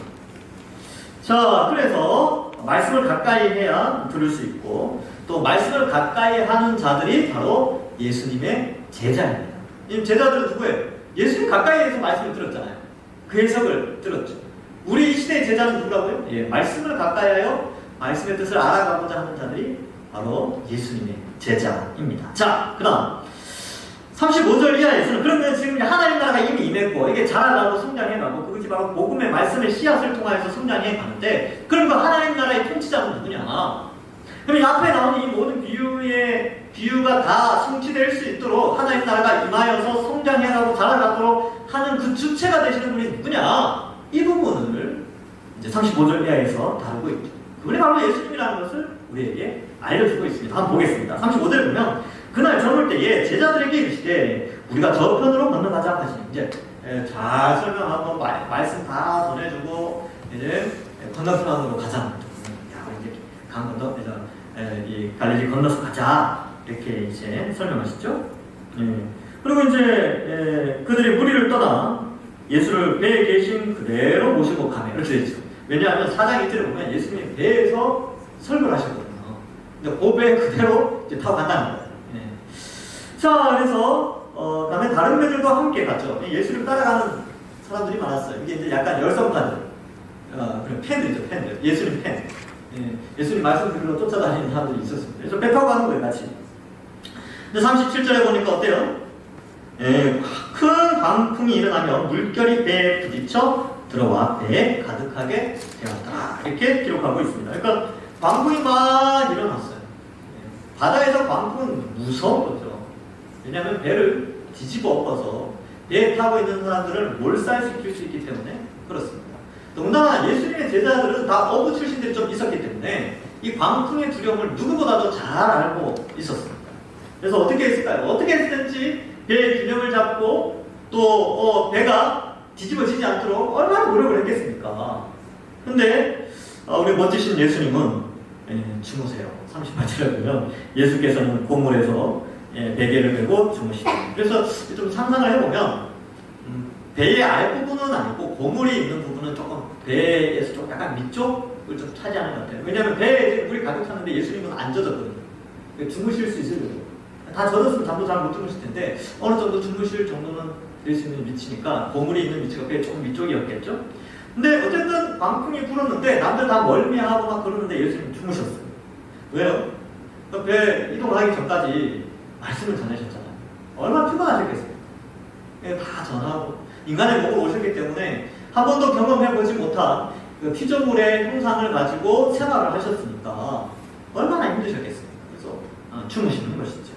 자, 그래서 말씀을 가까이 해야 들을 수 있고 또 말씀을 가까이 하는 자들이 바로 예수님의 제자입니다. 이 제자들은 누구예요? 예수님 가까이에서 말씀을 들었잖아요. 그 해석을 들었죠. 우리 이 시대의 제자는 누구라고요? 말씀을 가까이하여 말씀의 뜻을 알아가고자 하는 자들이 바로 예수님의 제자입니다. 자, 그 다음 35절 이하에서는 그러면 지금 하나님 나라가 이미 임했고 이게 자라나고 성장해가고 그것이 바로 복음의 말씀의 씨앗을 통하여서 성장해 가는데 그럼 그 하나님 나라의 통치자는 누구냐? 그럼 이 앞에 나오는 이 모든 비유가 다 성취될 수 있도록 하나님 나라가 임하여서 성장해가고 자라가도록 하는 그 주체가 되시는 분이 누구냐? 이 부분을 이제 35절 이하에서 다루고 있죠. 그분이 바로 예수님이라는 것을 우리에게 알려주고 있습니다. 한번 보겠습니다. 35절 보면 그날 저물 때에 제자들에게 이르시되 우리가 저편으로 건너가자 하시니 이제 잘 설명하고 말씀 다 전해주고 이제 건너편으로 가자. 야, 이제 강 건너 이 갈릴리 건너서 가자 이렇게 이제 설명하시죠. 그리고 이제 그들이 무리를 떠나 예수를 배에 계신 그대로 모시고 가며 이렇게 되죠. 왜냐하면 4장 1절에 보면 예수님이 배에서 설교를 하셨거든요. 근데 그 배 그대로 이제 타고 간다는 거예요. 자, 그래서 그다음에 다른 배들도 함께 갔죠. 예수를 따라가는 사람들이 많았어요. 이게 이제 약간 열성파들, 그런 팬들이죠, 팬들. 예수님 팬. 예수님 말씀 들으러 쫓아다니는 사람들이 있었습니다. 그래서 배 타고 가는 거예요, 같이. 근데 37절에 보니까 어때요? 큰 광풍이 일어나며 물결이 배에 부딪혀 들어와 배에 가득하게 되었다. 이렇게 기록하고 있습니다. 그러니까 광풍이 막 일어났어요. 바다에서 광풍은 무서운 거죠. 왜냐하면 배를 뒤집어 엎어서 배에 타고 있는 사람들을 몰살시킬 수 있기 때문에 그렇습니다. 더군다나 예수님의 제자들은 다 어부 출신들이 좀 있었기 때문에 이 광풍의 두려움을 누구보다도 잘 알고 있었습니다. 그래서 어떻게 했을까요? 어떻게 했든지 배의 균형을 잡고 또 배가 뒤집어지지 않도록 얼마나 노력을 했겠습니까? 근데 우리 멋지신 예수님은 주무세요. 38절에 보면 예수께서는 고물에서 베개를 메고 주무시죠. 그래서 좀 상상을 해보면 배의 아랫부분은 아니고 고물이 있는 부분은 조금 배에서 좀 약간 밑쪽을 좀 차지하는 것 같아요. 왜냐하면 배에 물이 가득 찼는데 예수님은 안 젖었거든요. 주무실 수 있으려고. 다 젖었으면 잠도 잘 못 주무실 텐데 어느 정도 주무실 정도는 될 수 있는 위치니까 고물이 있는 위치가 배 조금 위쪽이었겠죠. 근데 어쨌든 광풍이 불었는데 남들 다 멀미하고 막 그러는데 예수님 주무셨어요. 왜요? 배 이동을 하기 전까지 말씀을 전하셨잖아요. 얼마나 피곤하셨겠어요. 다 전하고 인간의 몸으로 오셨기 때문에 한 번도 경험해보지 못한 그 피조물의 형상을 가지고 생활을 하셨으니까 얼마나 힘드셨겠어요. 그래서 주무시는 것이죠.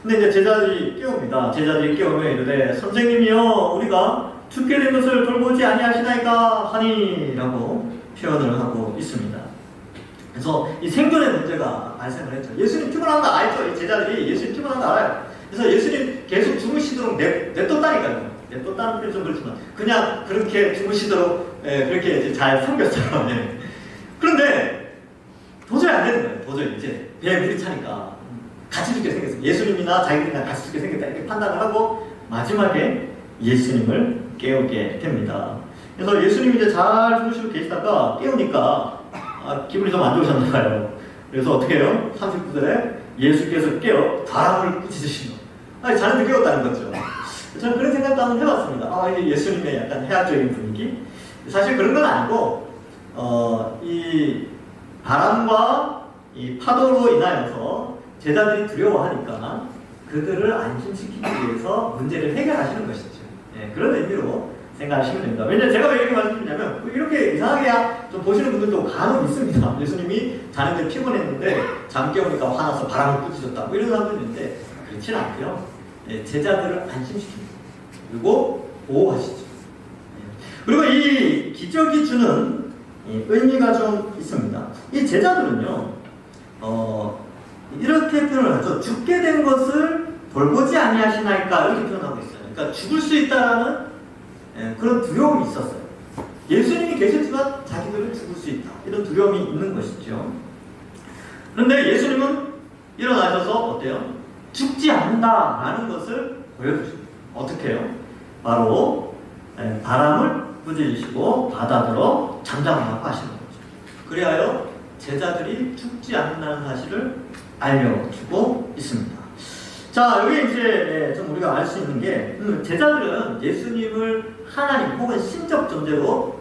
근데 이제 제자들이 깨웁니다. 제자들이 깨우며 이르되 선생님이여 우리가 죽게 된 것을 돌보지 아니하시나이까 하니라고 표현을 하고 있습니다. 그래서 이 생존의 문제가 발생을 했죠. 예수님 피곤한 거 알죠? 이 제자들이 예수님 피곤한 거 알아요. 그래서 예수님 계속 주무시도록 냅뒀다니까요. 냅뒀다는 표현 좀 그렇지만 그냥 그렇게 주무시도록 그렇게 이제 잘 섬겼어요. 그런데 도저히 안 되는 거예요. 도저히 이제 배에 물이 차니까 같이 죽게 생겼어요. 예수님이나 자기들이나 같이 죽게 생겼다 이렇게 판단을 하고 마지막에 예수님을 깨우게 됩니다. 그래서 예수님이 이제 잘 주무시고 계시다가 깨우니까 기분이 좀 안 좋으셨나 봐요. 그래서 어떻게 해요? 39절에 예수께서 깨어 바람을 꾸짖으시며 자는데 깨웠다는 거죠. 저는 그런 생각도 한번 해봤습니다. 이게 예수님의 약간 해학적인 분위기. 사실 그런 건 아니고 이 바람과 이 파도로 인하여서 제자들이 두려워하니까 그들을 안심시키기 위해서 문제를 해결하시는 것이죠. 그런 의미로 생각하시면 됩니다. 왜냐면 제가 왜 이렇게 말씀드리냐면 이렇게 이상하게 좀 보시는 분들도 간혹 있습니다. 예수님이 자는데 피곤했는데 잠 깨우니까 화나서 바람을 꾸짖었다 이런 사람도 있는데 그렇지는 않고요. 제자들을 안심시킵니다. 그리고 보호하시죠. 그리고 이 기적이 주는 의미가 좀 있습니다. 이 제자들은요 이렇게 표현을 하죠. 죽게 된 것을 돌보지 아니하시나이까 이렇게 표현하고 있어요. 그러니까 죽을 수 있다라는 그런 두려움이 있었어요. 예수님이 계셨지만 자기들은 죽을 수 있다. 이런 두려움이 있는 것이죠. 그런데 예수님은 일어나셔서 어때요? 죽지 않는다라는 것을 보여주십니다. 어떻게 해요? 바로 바람을 꾸짖으시고 바다로 잠잠하라고 하시는 거죠. 그리하여 제자들이 죽지 않는다는 사실을 알려주고 있습니다. 자, 여기 이제 좀 우리가 알 수 있는 게 제자들은 예수님을 하나님 혹은 신적 존재로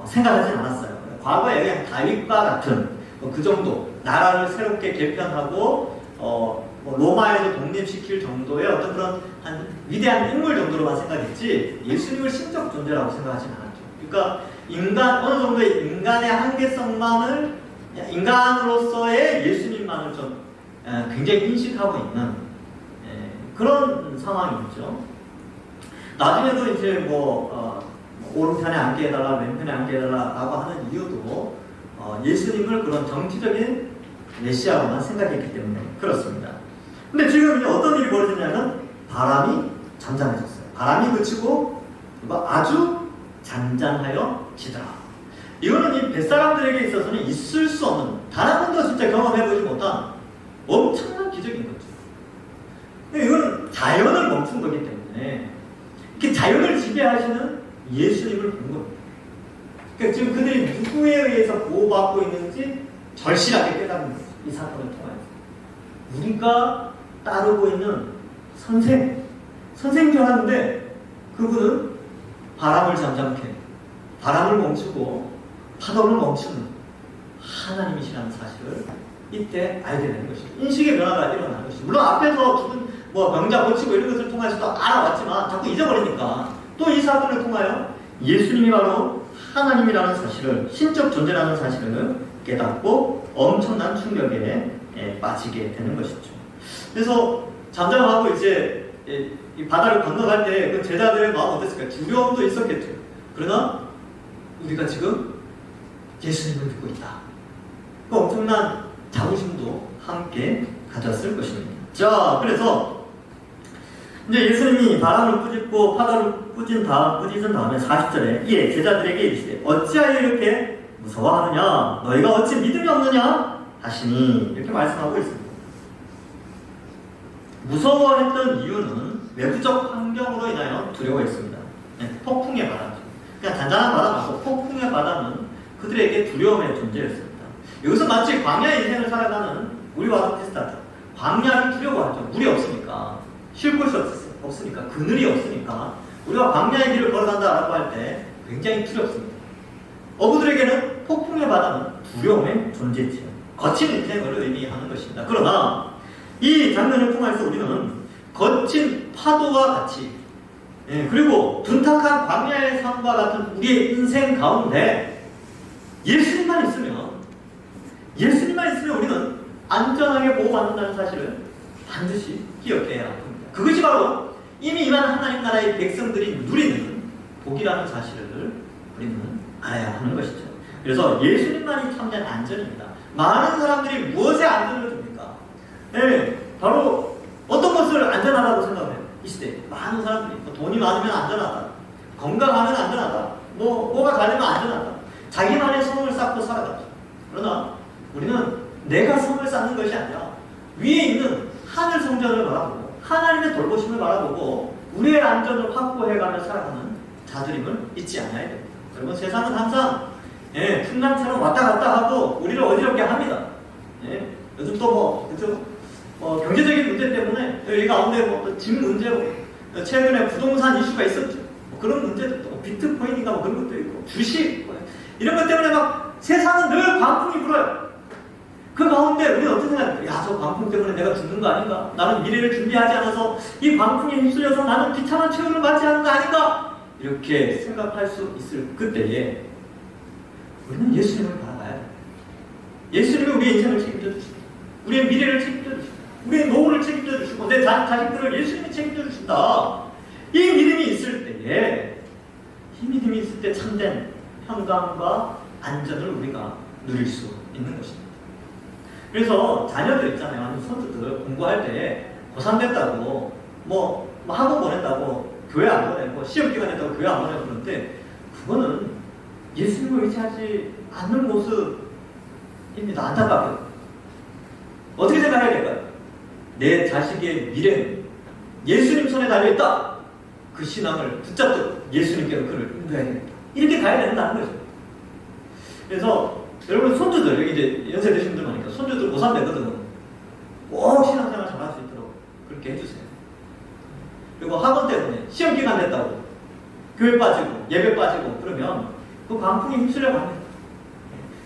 생각하지 않았어요. 과거에 그냥 다윗과 같은 그 정도 나라를 새롭게 개편하고 로마에서 독립시킬 정도의 어떤 그런 한 위대한 인물 정도로만 생각했지 예수님을 신적 존재라고 생각하지 않았죠. 그러니까 어느 정도의 인간의 한계성만을 인간으로서의 예수님만을 좀 굉장히 인식하고 있는 그런 상황이죠. 나중에도 이제 오른편에 앉게 해달라, 왼편에 앉게 해달라라고 하는 이유도 예수님을 그런 정치적인 메시아로만 생각했기 때문에 그렇습니다. 근데 지금 이제 어떤 일이 벌어졌냐면 바람이 잠잠해졌어요. 바람이 그치고 아주 잔잔하여 지더라. 이거는 이 뱃사람들에게 있어서는 있을 수 없는 단 한 번도 받고 있는지 절실하게 깨닫는 거죠. 이 사건을 통해서. 우리가 따르고 있는 선생인 줄 알았는데 그분은 바람을 잠잠케, 바람을 멈추고 파도를 멈추는 하나님이시라는 사실을 이때 알게 되는 것이죠. 인식의 변화가 일어나는 것이죠. 물론 앞에서 죽은 병자 고치고 이런 것을 통해서도 알아왔지만 자꾸 잊어버리니까 또 이 사건을 통하여 예수님이 바로 하나님이라는 사실을, 신적 존재라는 사실을 깨닫고 엄청난 충격에 빠지게 되는 것이죠. 그래서 잠잠하고 이제 이 바다를 건너갈 때 그 제자들의 마음 어땠을까요? 두려움도 있었겠죠. 그러나 우리가 지금 예수님을 믿고 있다. 그 엄청난 자부심도 함께 가졌을 것입니다. 자, 그래서 이제 예수님이 바람을 꾸짖고 파도를 꾸짖은 다음에 40절에 이에 제자들에게 이르시되 어찌하여 이렇게 무서워하느냐? 너희가 어찌 믿음이 없느냐? 하시니 이렇게 말씀하고 있습니다. 무서워했던 이유는 외부적 환경으로 인하여 두려워했습니다. 폭풍의 바람, 그냥 단단한 바다 말고 폭풍의 바다는 그들에게 두려움의 존재였습니다. 여기서 마치 광야의 인생을 살아가는 우리와 비슷하죠. 광야를 두려워하죠. 물이 없으니까, 쉴 곳이 없으니까, 그늘이 없으니까 우리가 광야의 길을 걸어간다라고 할 때 굉장히 두렵습니다. 어부들에게는 폭풍의 바다는 두려움의 존재지요. 거친 인생을 의미하는 것입니다. 그러나 이 장면을 통해서 우리는 거친 파도와 같이 그리고 둔탁한 광야의 삶과 같은 우리의 인생 가운데 예수님만 있으면 우리는 안전하게 보호받는다는 사실을 반드시 기억해야 합니다. 그것이 바로 이미 임한 하나님 나라의 백성들이 누리는 복이라는 사실을 우리는 알아야 하는 것이죠. 그래서 예수님만이 참된 안전입니다. 많은 사람들이 무엇에 안전을 줍니까? 바로 어떤 것을 안전하다고 생각해요. 이 시대에 많은 사람들이 돈이 많으면 안전하다, 건강하면 안전하다, 뭐가 잘 되면 안전하다, 자기만의 성을 쌓고 살아가죠. 그러나 우리는 내가 성을 쌓는 것이 아니라 위에 있는 하늘 성전을 바라보고 하나님의 돌보심을 바라보고 우리의 안전을 확보해가며 살아가는 자들임을 잊지 않아야 됩니다. 여러분, 세상은 항상 풍랑처럼 왔다 갔다 하고 우리를 어지럽게 합니다. 요즘 또 경제적인 문제 때문에 이 가운데 집 문제로 최근에 부동산 이슈가 있었죠. 그런 문제도 있고 비트코인인가 그런 것도 있고 주식 이런 것 때문에 막 세상은 늘 광풍이 불어요. 그 가운데 우리는 어떤 생각이 들어요? 저 광풍 때문에 내가 죽는 거 아닌가? 나는 미래를 준비하지 않아서 이 광풍에 휩쓸려서 나는 비참한 최후를 맞지 않는 거 아닌가? 이렇게 생각할 수 있을 그때에 우리는 예수님을 바라봐야 돼요. 예수님이 우리의 인생을 책임져 주시고 우리의 미래를 책임져 주시고 우리의 노후를 책임져 주시고 내 자식들을 예수님이 책임져 주신다. 이 믿음이 있을 때 참된 평강과 안전을 우리가 누릴 수 있는 것입니다. 그래서 자녀들 있잖아요. 아니면 손주들 공부할 때 고3 됐다고 학원 보낸다고 교회 안 보내고 시험 기간 됐다고 교회 안 보내고 그런데 그거는 예수님을 의지하지 않는 모습입니다. 안타깝게. 어떻게 생각해야 될까요? 내 자식의 미래는 예수님 손에 달려있다. 그 신앙을 붙잡고 예수님께로 그를 인도해야 됩니다. 이렇게 가야 된다는 거죠. 그래서 여러분 손주들, 여기 이제 연세 드신 분들 많으니까 손주들 고3 되거든요. 꼭 신앙생활 잘할 수 있도록 그렇게 해주세요. 그리고 학원 때문에 시험 기간 됐다고 교회 빠지고 예배 빠지고 그러면 그 광풍이 휩쓸려 갑니다.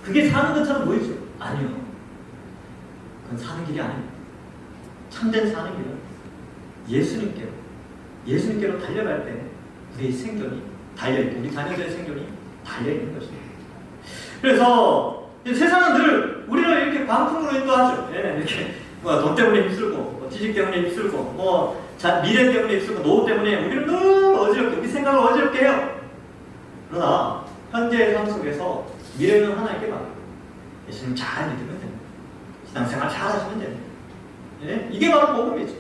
그게 사는 것처럼 보이죠? 아니요. 그건 사는 길이 아닙니다. 참된 사는 길은 예수님께로 달려갈 때 우리의 생존이 달려있고 우리 자녀들의 생존이 달려있는 것입니다. 그래서 세상은 늘 우리를 이렇게 광풍으로 인도하죠. 이렇게 돈 때문에 힘쓸고 지식 때문에 힘쓸고 미래 때문에 힘쓸고 노후 때문에 우리를 늘 어지럽게 우리 생각을 어지럽게 해요. 그러나 현재의 삶 속에서 미래는 하나님께 맡기고 예수님 잘 믿으면 됩니다. 신앙생활 잘 하시면 됩니다. 이게 바로 복음이죠.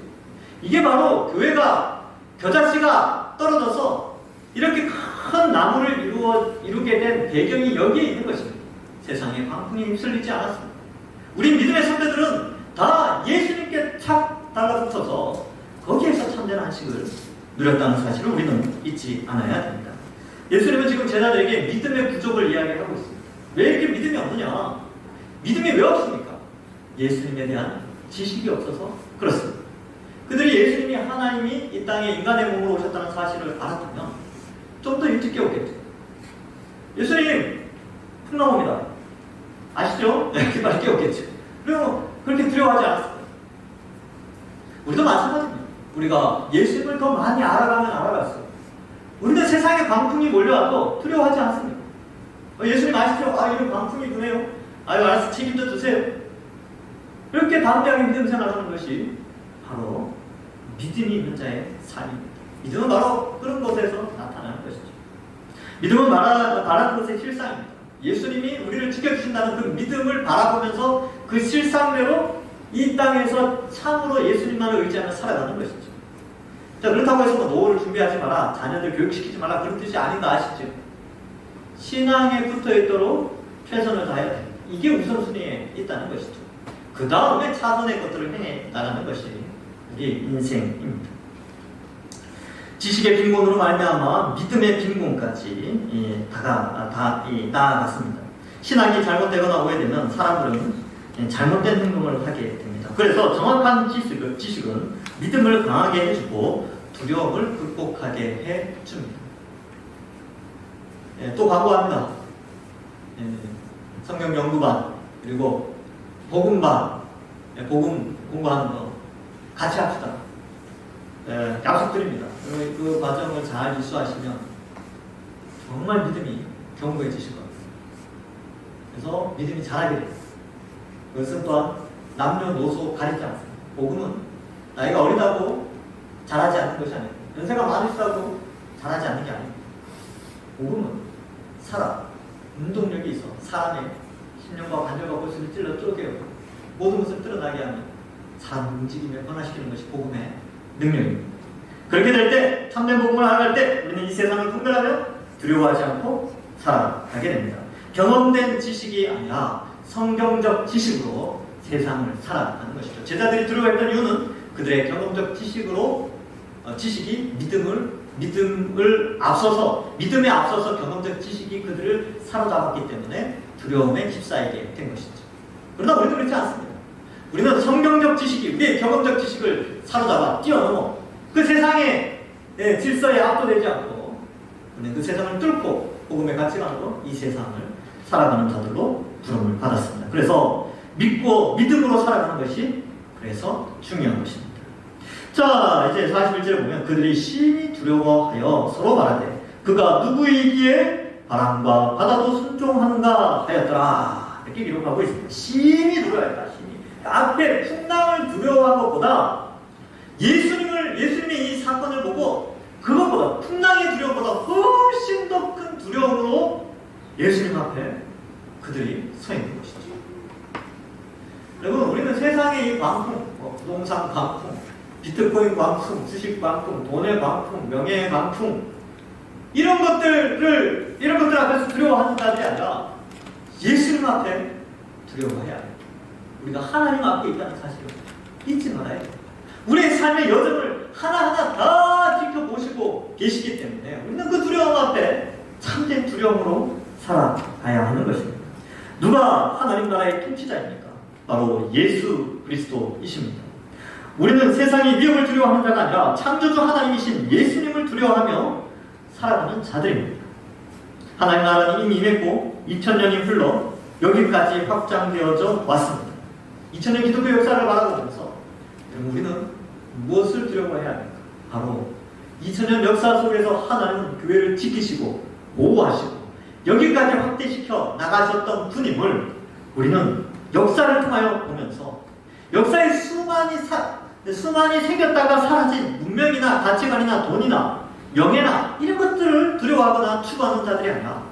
이게 바로 교회가 겨자씨가 떨어져서 이렇게 큰 나무를 이루게 된 배경이 여기에 있는 것입니다. 세상에 광풍이 휩쓸리지 않았습니다. 우리 믿음의 선배들은 다 예수님께 착 달라붙어서 거기에서 참된 안식을 누렸다는 사실을 우리는 잊지 않아야 됩니다. 예수님은 지금 제자들에게 믿음의 부족을 이야기하고 있습니다. 왜 이렇게 믿음이 없느냐? 믿음이 왜 없습니까? 예수님에 대한 지식이 없어서 그렇습니다. 그들이 예수님이 하나님이 이 땅에 인간의 몸으로 오셨다는 사실을 알았다면 좀 더 일찍 깨웠겠죠. 예수님 풍랑옵니다. 아시죠? 이렇게 빨리 깨웠겠죠. 그리고 그렇게 두려워하지 않았어요. 우리도 마찬가지입니다. 우리가 예수님을 더 많이 알아가면 알아갔어요. 우리는 세상에 광풍이 몰려와도 두려워하지 않습니다. 예수님 아시죠? 이런 광풍이 부네요. 알아서 책임져 주세요. 이렇게 담대하게 믿음 생활하는 것이 바로 믿음이 있는 자의 삶입니다. 믿음은 바로 그런 것에서 나타나는 것이죠. 믿음은 바라는 것의 실상입니다. 예수님이 우리를 지켜주신다는 그 믿음을 바라보면서 그 실상대로 이 땅에서 참으로 예수님만을 의지하며 살아가는 것이죠. 자, 그렇다고 해서 노후를 준비하지 마라, 자녀들 교육시키지 마라, 그런 뜻이 아닌 거 아시죠? 신앙에 붙어있도록 최선을 다해야 됩니다. 이게 우선순위에 있다는 것이죠. 그 다음에 차선의 것들을 행해 나가는 것이 우리 인생입니다. 지식의 빈곤으로 말미암아 믿음의 빈곤까지 나아갔습니다. 신앙이 잘못되거나 오해되면 사람들은 잘못된 행동을 하게 됩니다. 그래서 정확한 지식은 믿음을 강하게 해주고 두려움을 극복하게 해줍니다. 또 광고합니다. 성경 연구반 그리고 복음반, 복음 공부하는 거 같이 합시다. 약속드립니다. 그 과정을 잘 이수하시면 정말 믿음이 견고해지실 겁니다. 그래서 믿음이 자라게 됩니다. 그것은 또한 남녀노소 가리지 않습니다. 복음은 나이가 어리다고 자라지 않는 것이 아닙니다. 연세가 많으시다고 자라지 않는 게 아닙니다. 복음은 운동력이 있어 사람의 신령과 관절과 골수를 찔러 쪼개요. 모든 것을 드러나게 하는 사람 움직임을 변화시키는 것이 복음의 능력입니다. 그렇게 될 때 참된 복음을 알아갈 때 우리는 이 세상을 분별하며 두려워하지 않고 살아가게 됩니다. 경험된 지식이 아니라 성경적 지식으로 세상을 살아가는 것이죠. 제자들이 두려워했던 이유는 그들의 경험적 지식이 믿음에 앞서서 경험적 지식이 그들을 사로잡았기 때문에 두려움에 휩싸이게 된 것이죠. 그러나 우리는 그렇지 않습니다. 우리는 성경적 지식이 우리의 경험적 지식을 사로잡아 뛰어넘어 그 세상의 질서에 압도되지 않고 우리는 그 세상을 뚫고 복음의 가치관으로 이 세상을 살아가는 자들로 부름을 받았습니다. 그래서 믿음으로 살아가는 것이 그래서 중요한 것입니다. 자, 이제 41절에 보면 그들이 심히 두려워하여 서로 말하되 그가 누구이기에 바람과 바다도 순종하는가 하였더라. 이렇게 기록하고 있습니다. 심히 두려워했다. 심히. 앞에 풍랑을 두려워한 것보다 예수님의 이 사건을 보고 그것보다 풍랑의 두려움보다 훨씬 더 큰 두려움으로 예수님 앞에 그들이 서 있는 것이죠. 여러분, 우리는 세상의 이 광풍, 부동산 광풍, 비트코인 광풍, 주식 광풍, 돈의 광풍, 명예의 광풍 이런 것들 앞에서 두려워하는 자들이 아니라 예수님 앞에 두려워해야 해요. 우리가 하나님 앞에 있다는 사실을 잊지 말아야 돼요. 우리의 삶의 여정을 하나하나 다 지켜보시고 계시기 때문에 우리는 그 두려움 앞에 참된 두려움으로 살아가야 하는 것입니다. 누가 하나님 나라의 통치자입니까? 바로 예수 그리스도이십니다. 우리는 세상의 위협을 두려워하는 자가 아니라 창조주 하나님이신 예수님을 두려워하며 살아가는 자들입니다. 하나님 나라는 이미 임했고 2000년이 흘러 여기까지 확장되어져 왔습니다. 2000년 기독교 역사를 바라보면서 우리는 무엇을 두려워해야 합니까? 바로 2000년 역사 속에서 하나님은 교회를 지키시고 보호하시고 여기까지 확대시켜 나가셨던 분임을 우리는 역사를 통하여 보면서 역사에 수많이 생겼다가 사라진 문명이나 가치관이나 돈이나 명예나 이런 것들을 두려워하거나 추구하는 자들이 아니라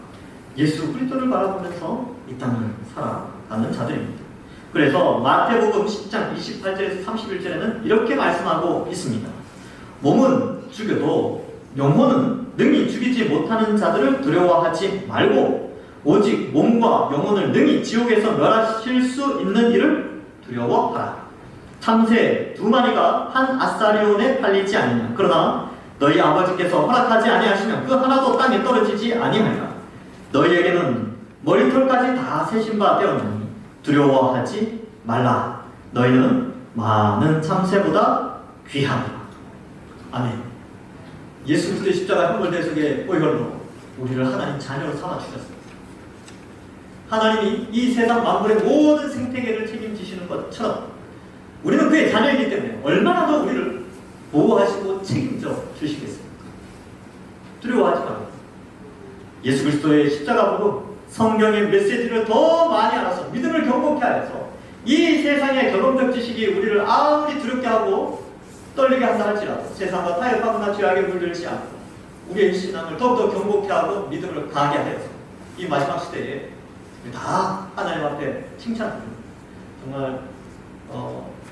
예수 그리스도를 바라보면서 이 땅을 살아가는 자들입니다. 그래서 마태복음 10장 28절에서 31절에는 이렇게 말씀하고 있습니다. 몸은 죽여도 영혼은 능히 죽이지 못하는 자들을 두려워하지 말고 오직 몸과 영혼을 능히 지옥에서 멸하실 수 있는 이를 두려워하라. 참새 2마리가 한 아사리온에 팔리지 아니냐. 그러나 너희 아버지께서 허락하지 아니하시면 그 하나도 땅에 떨어지지 아니하리라. 너희에게는 머리털까지 다 세신 바 되었느니 두려워하지 말라. 너희는 많은 참새보다 귀하다. 아멘. 예수 그리스도의 십자가 형벌대속의 보혈로 우리를 하나님 자녀로 삼아 주셨습니다. 하나님이 이 세상 만물의 모든 생태계를 책임지시는 것처럼 우리는 그의 자녀이기 때문에 얼마나 더 우리를 보호하시고 책임져 주시겠습니까? 두려워하지 말고 예수 그리스도의 십자가 보고 성경의 메시지를 더 많이 알아서 믿음을 경고케 하여서 이 세상의 경험적 지식이 우리를 아무리 두렵게 하고 떨리게 한다 할지라도 세상과 타협하거나 죄악에 물들지 않고 우리의 신앙을 더욱더 경고케 하고 믿음을 강하게 하여서 이 마지막 시대에 다 하나님 앞에 칭찬합니다. 정말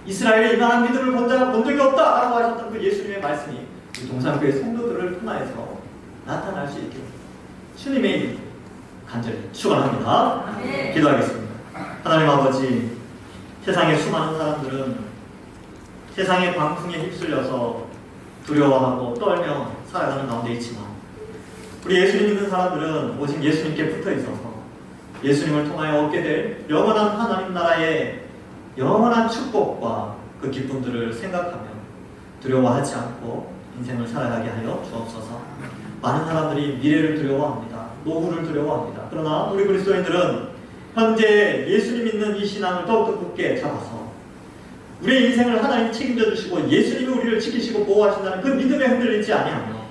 이스라엘에 이만한 믿음을 본 적이 없다라고 하셨던 그 예수님의 말씀이 우리 동산교회 성도들을 통하여서 나타날 수 있게 주님의 이름 간절히 축원합니다. 기도하겠습니다. 하나님 아버지, 세상의 수많은 사람들은 세상의 광풍에 휩쓸려서 두려워하고 떨며 살아가는 가운데 있지만 우리 예수님 믿는 사람들은 오직 예수님께 붙어 있어서 예수님을 통하여 얻게 될 영원한 하나님 나라의 영원한 축복과 그 기쁨들을 생각하며 두려워하지 않고 인생을 살아가게 하여 주옵소서. 많은 사람들이 미래를 두려워합니다. 노후를 두려워합니다. 그러나 우리 그리스도인들은 현재 예수님 믿는 이 신앙을 더욱더 굳게 잡아서 우리의 인생을 하나님이 책임져 주시고 예수님이 우리를 지키시고 보호하신다는 그 믿음에 흔들리지 아니하며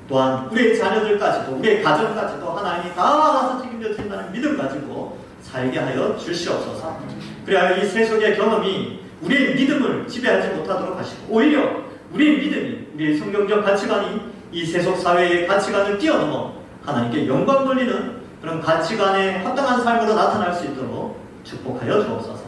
또한 우리의 자녀들까지도 우리의 가정까지도 하나님이 다 알아서 책임져 주신다는 믿음 가지고 살게 하여 주시옵소서. 그래야 이 세속의 경험이 우리의 믿음을 지배하지 못하도록 하시고 오히려 우리의 믿음이 우리의 성경적 가치관이 이 세속 사회의 가치관을 뛰어넘어 하나님께 영광 돌리는 그런 가치관에 합당한 삶으로 나타날 수 있도록 축복하여 주옵소서.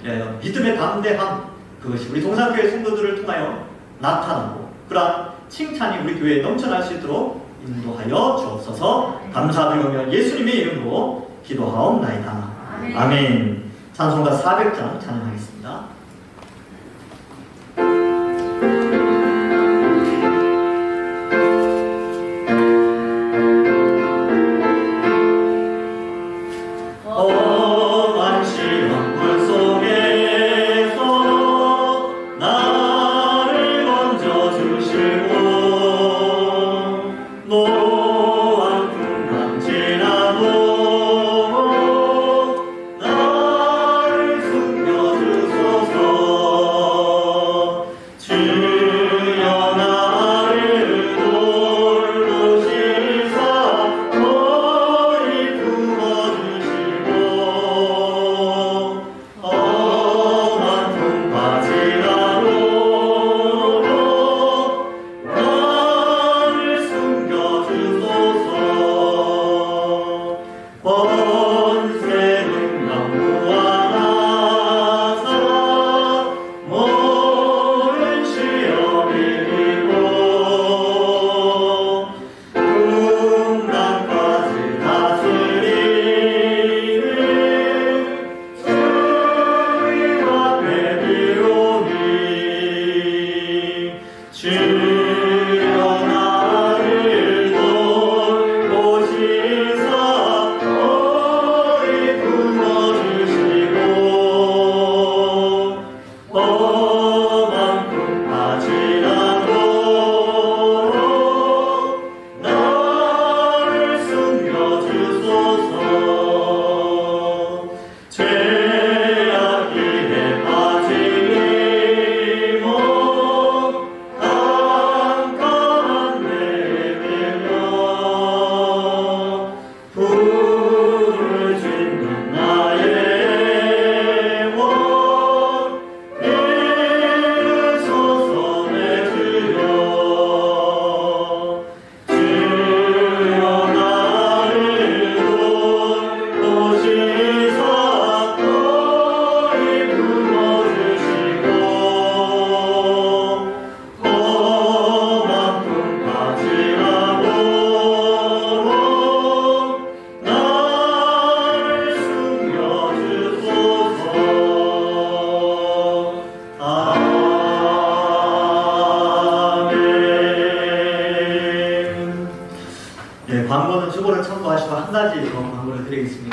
그래야 믿음의 담대함 그것이 우리 동산교회 성도들을 통하여 나타나고 그러한 칭찬이 우리 교회에 넘쳐날 수 있도록 인도하여 주옵소서. 감사드리며 예수님의 이름으로 기도하옵나이다. 아멘. 찬송가 400장 찬양하겠습니다. 광고는 주보를 참고하시고 한 가지 더 광고를 드리겠습니다.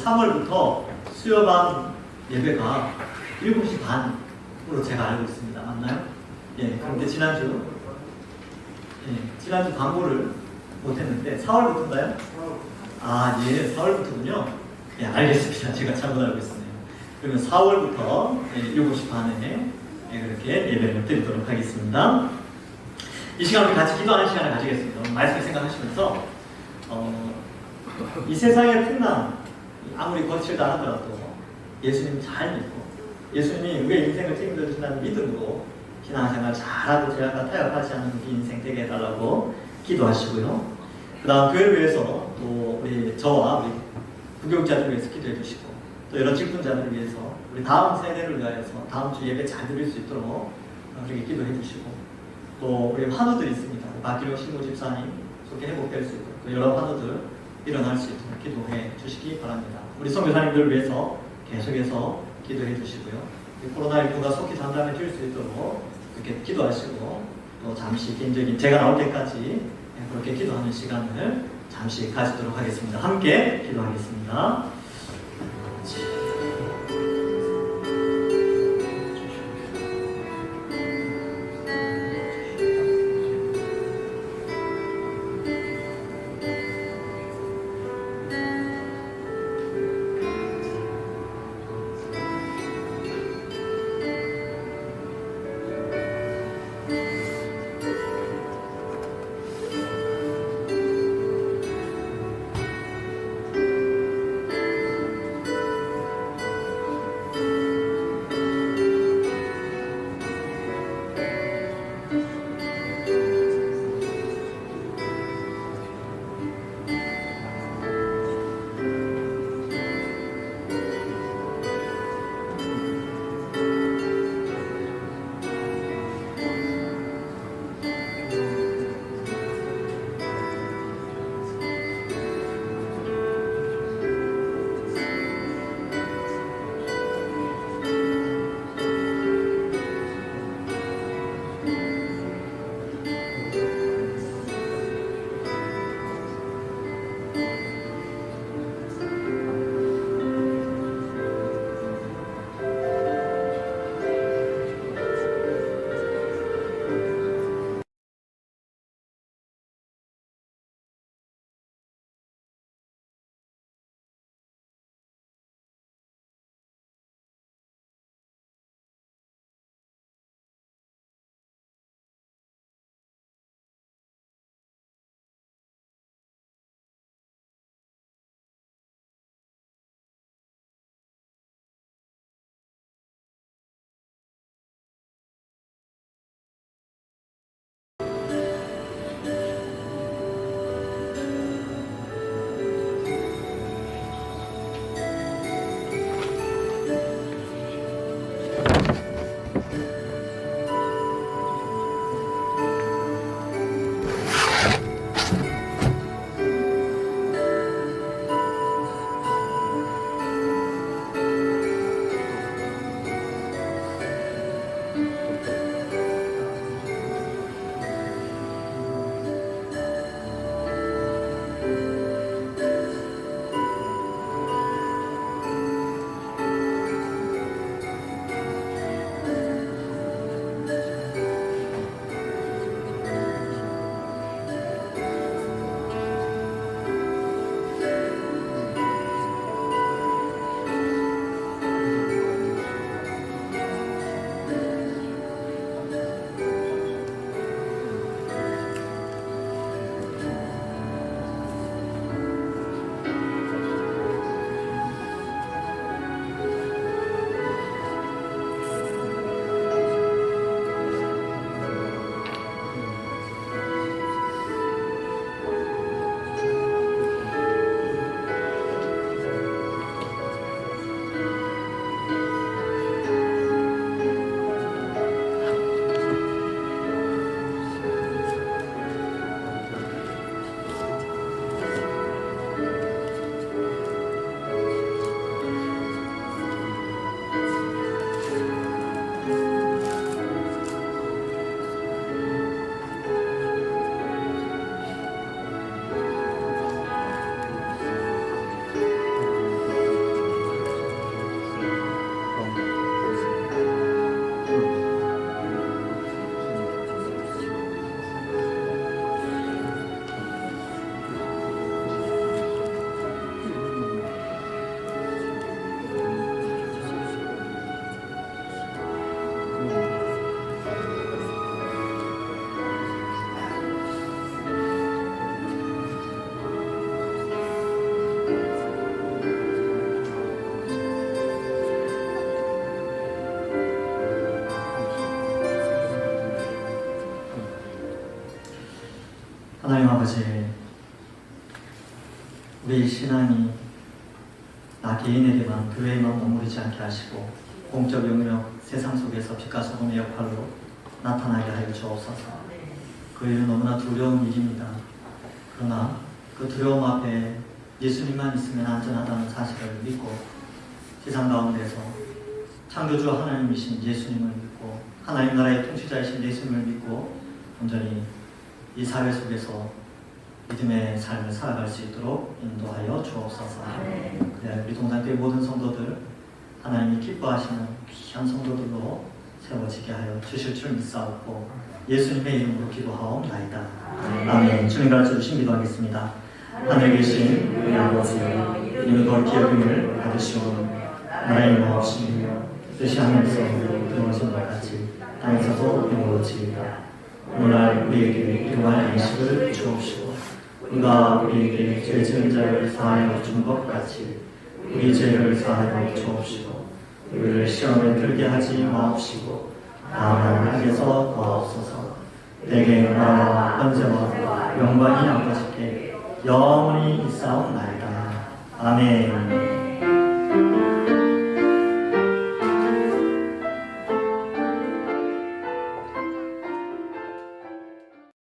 3월부터 수요반 예배가 7시 반으로 제가 알고 있습니다. 맞나요? 예, 그런데 지난주 광고를 못했는데 4월부터인가요? 아, 예, 4월부터군요. 예, 알겠습니다. 제가 잘못 알고 있었네요. 그러면 4월부터 7시 반에 그렇게 예배를 드리도록 하겠습니다. 이 시간 우리 같이 기도하는 시간을 가지겠습니다. 말씀 생각하시면서 이 세상의 풍랑 아무리 거칠다 하더라도 예수님 잘 믿고 예수님이 우리의 인생을 책임져 주신다는 믿음으로 신앙생활 잘하고 죄악과 타협하지 않는 우리 인생 되게 해달라고 기도하시고요. 그 다음 교회를 위해서 또 우리 저와 우리 부교육자들을 위해서 기도해 주시고 또 여러 직분자들을 위해서 우리 다음 세대를 위하여서 다음 주 예배 잘 드릴 수 있도록 그렇게 기도해 주시고 또 우리 환우들이 있습니다. 박기룡 신부 집사님 속히 회복될 수 있고 또 여러 환우들 일어날 수 있도록 기도해 주시기 바랍니다. 우리 선교사님들을 위해서 계속해서 기도해 주시고요. 코로나19가 속히 장담해 줄 수 있도록 이렇게 기도하시고 또 잠시 개인적인 제가 나올 때까지 그렇게 기도하는 시간을 잠시 가지도록 하겠습니다. 함께 기도하겠습니다. 아버지, 우리 신앙이 나 개인에게만 교회에만 머무르지 않게 하시고 공적 영역 세상 속에서 빛과 소금의 역할로 나타나게 하여 주옵소서. 그 일은 너무나 두려운 일입니다. 그러나 그 두려움 앞에 예수님만 있으면 안전하다는 사실을 믿고 세상 가운데서 창조주 하나님이신 예수님을 믿고 하나님 나라의 통치자이신 예수님을 믿고 온전히 이 사회 속에서 믿음의 삶을 살아갈 수 있도록 인도하여 주옵소서. 그래, 우리 동산교회 모든 성도들 하나님이 기뻐하시는 귀한 성도들로 세워지게 하여 주실 줄 믿사옵고 예수님의 이름으로 기도하옵나이다. 아멘. 주님 가르쳐 주신 기도하겠습니다. 하늘에 계신 우리 아버지여, 이름이 거룩히 여김을 받으시오니 나라의 마옵시며 뜻이 하늘에서 이루어진 것 같이 땅에서도 이루어지이다. 오늘날 우리에게 일용할 양식을 주옵시고 우리가 우리에게 죄 지은 자를 사하여 준 것 같이 우리 죄를 사하여 주옵시고 우리를 시험에 들게 하지 마옵시고 다만 악에서 도와옵소서. 내게 나라와 권세와 영광이 아버지께 영원히 있사옵나이다. 아멘.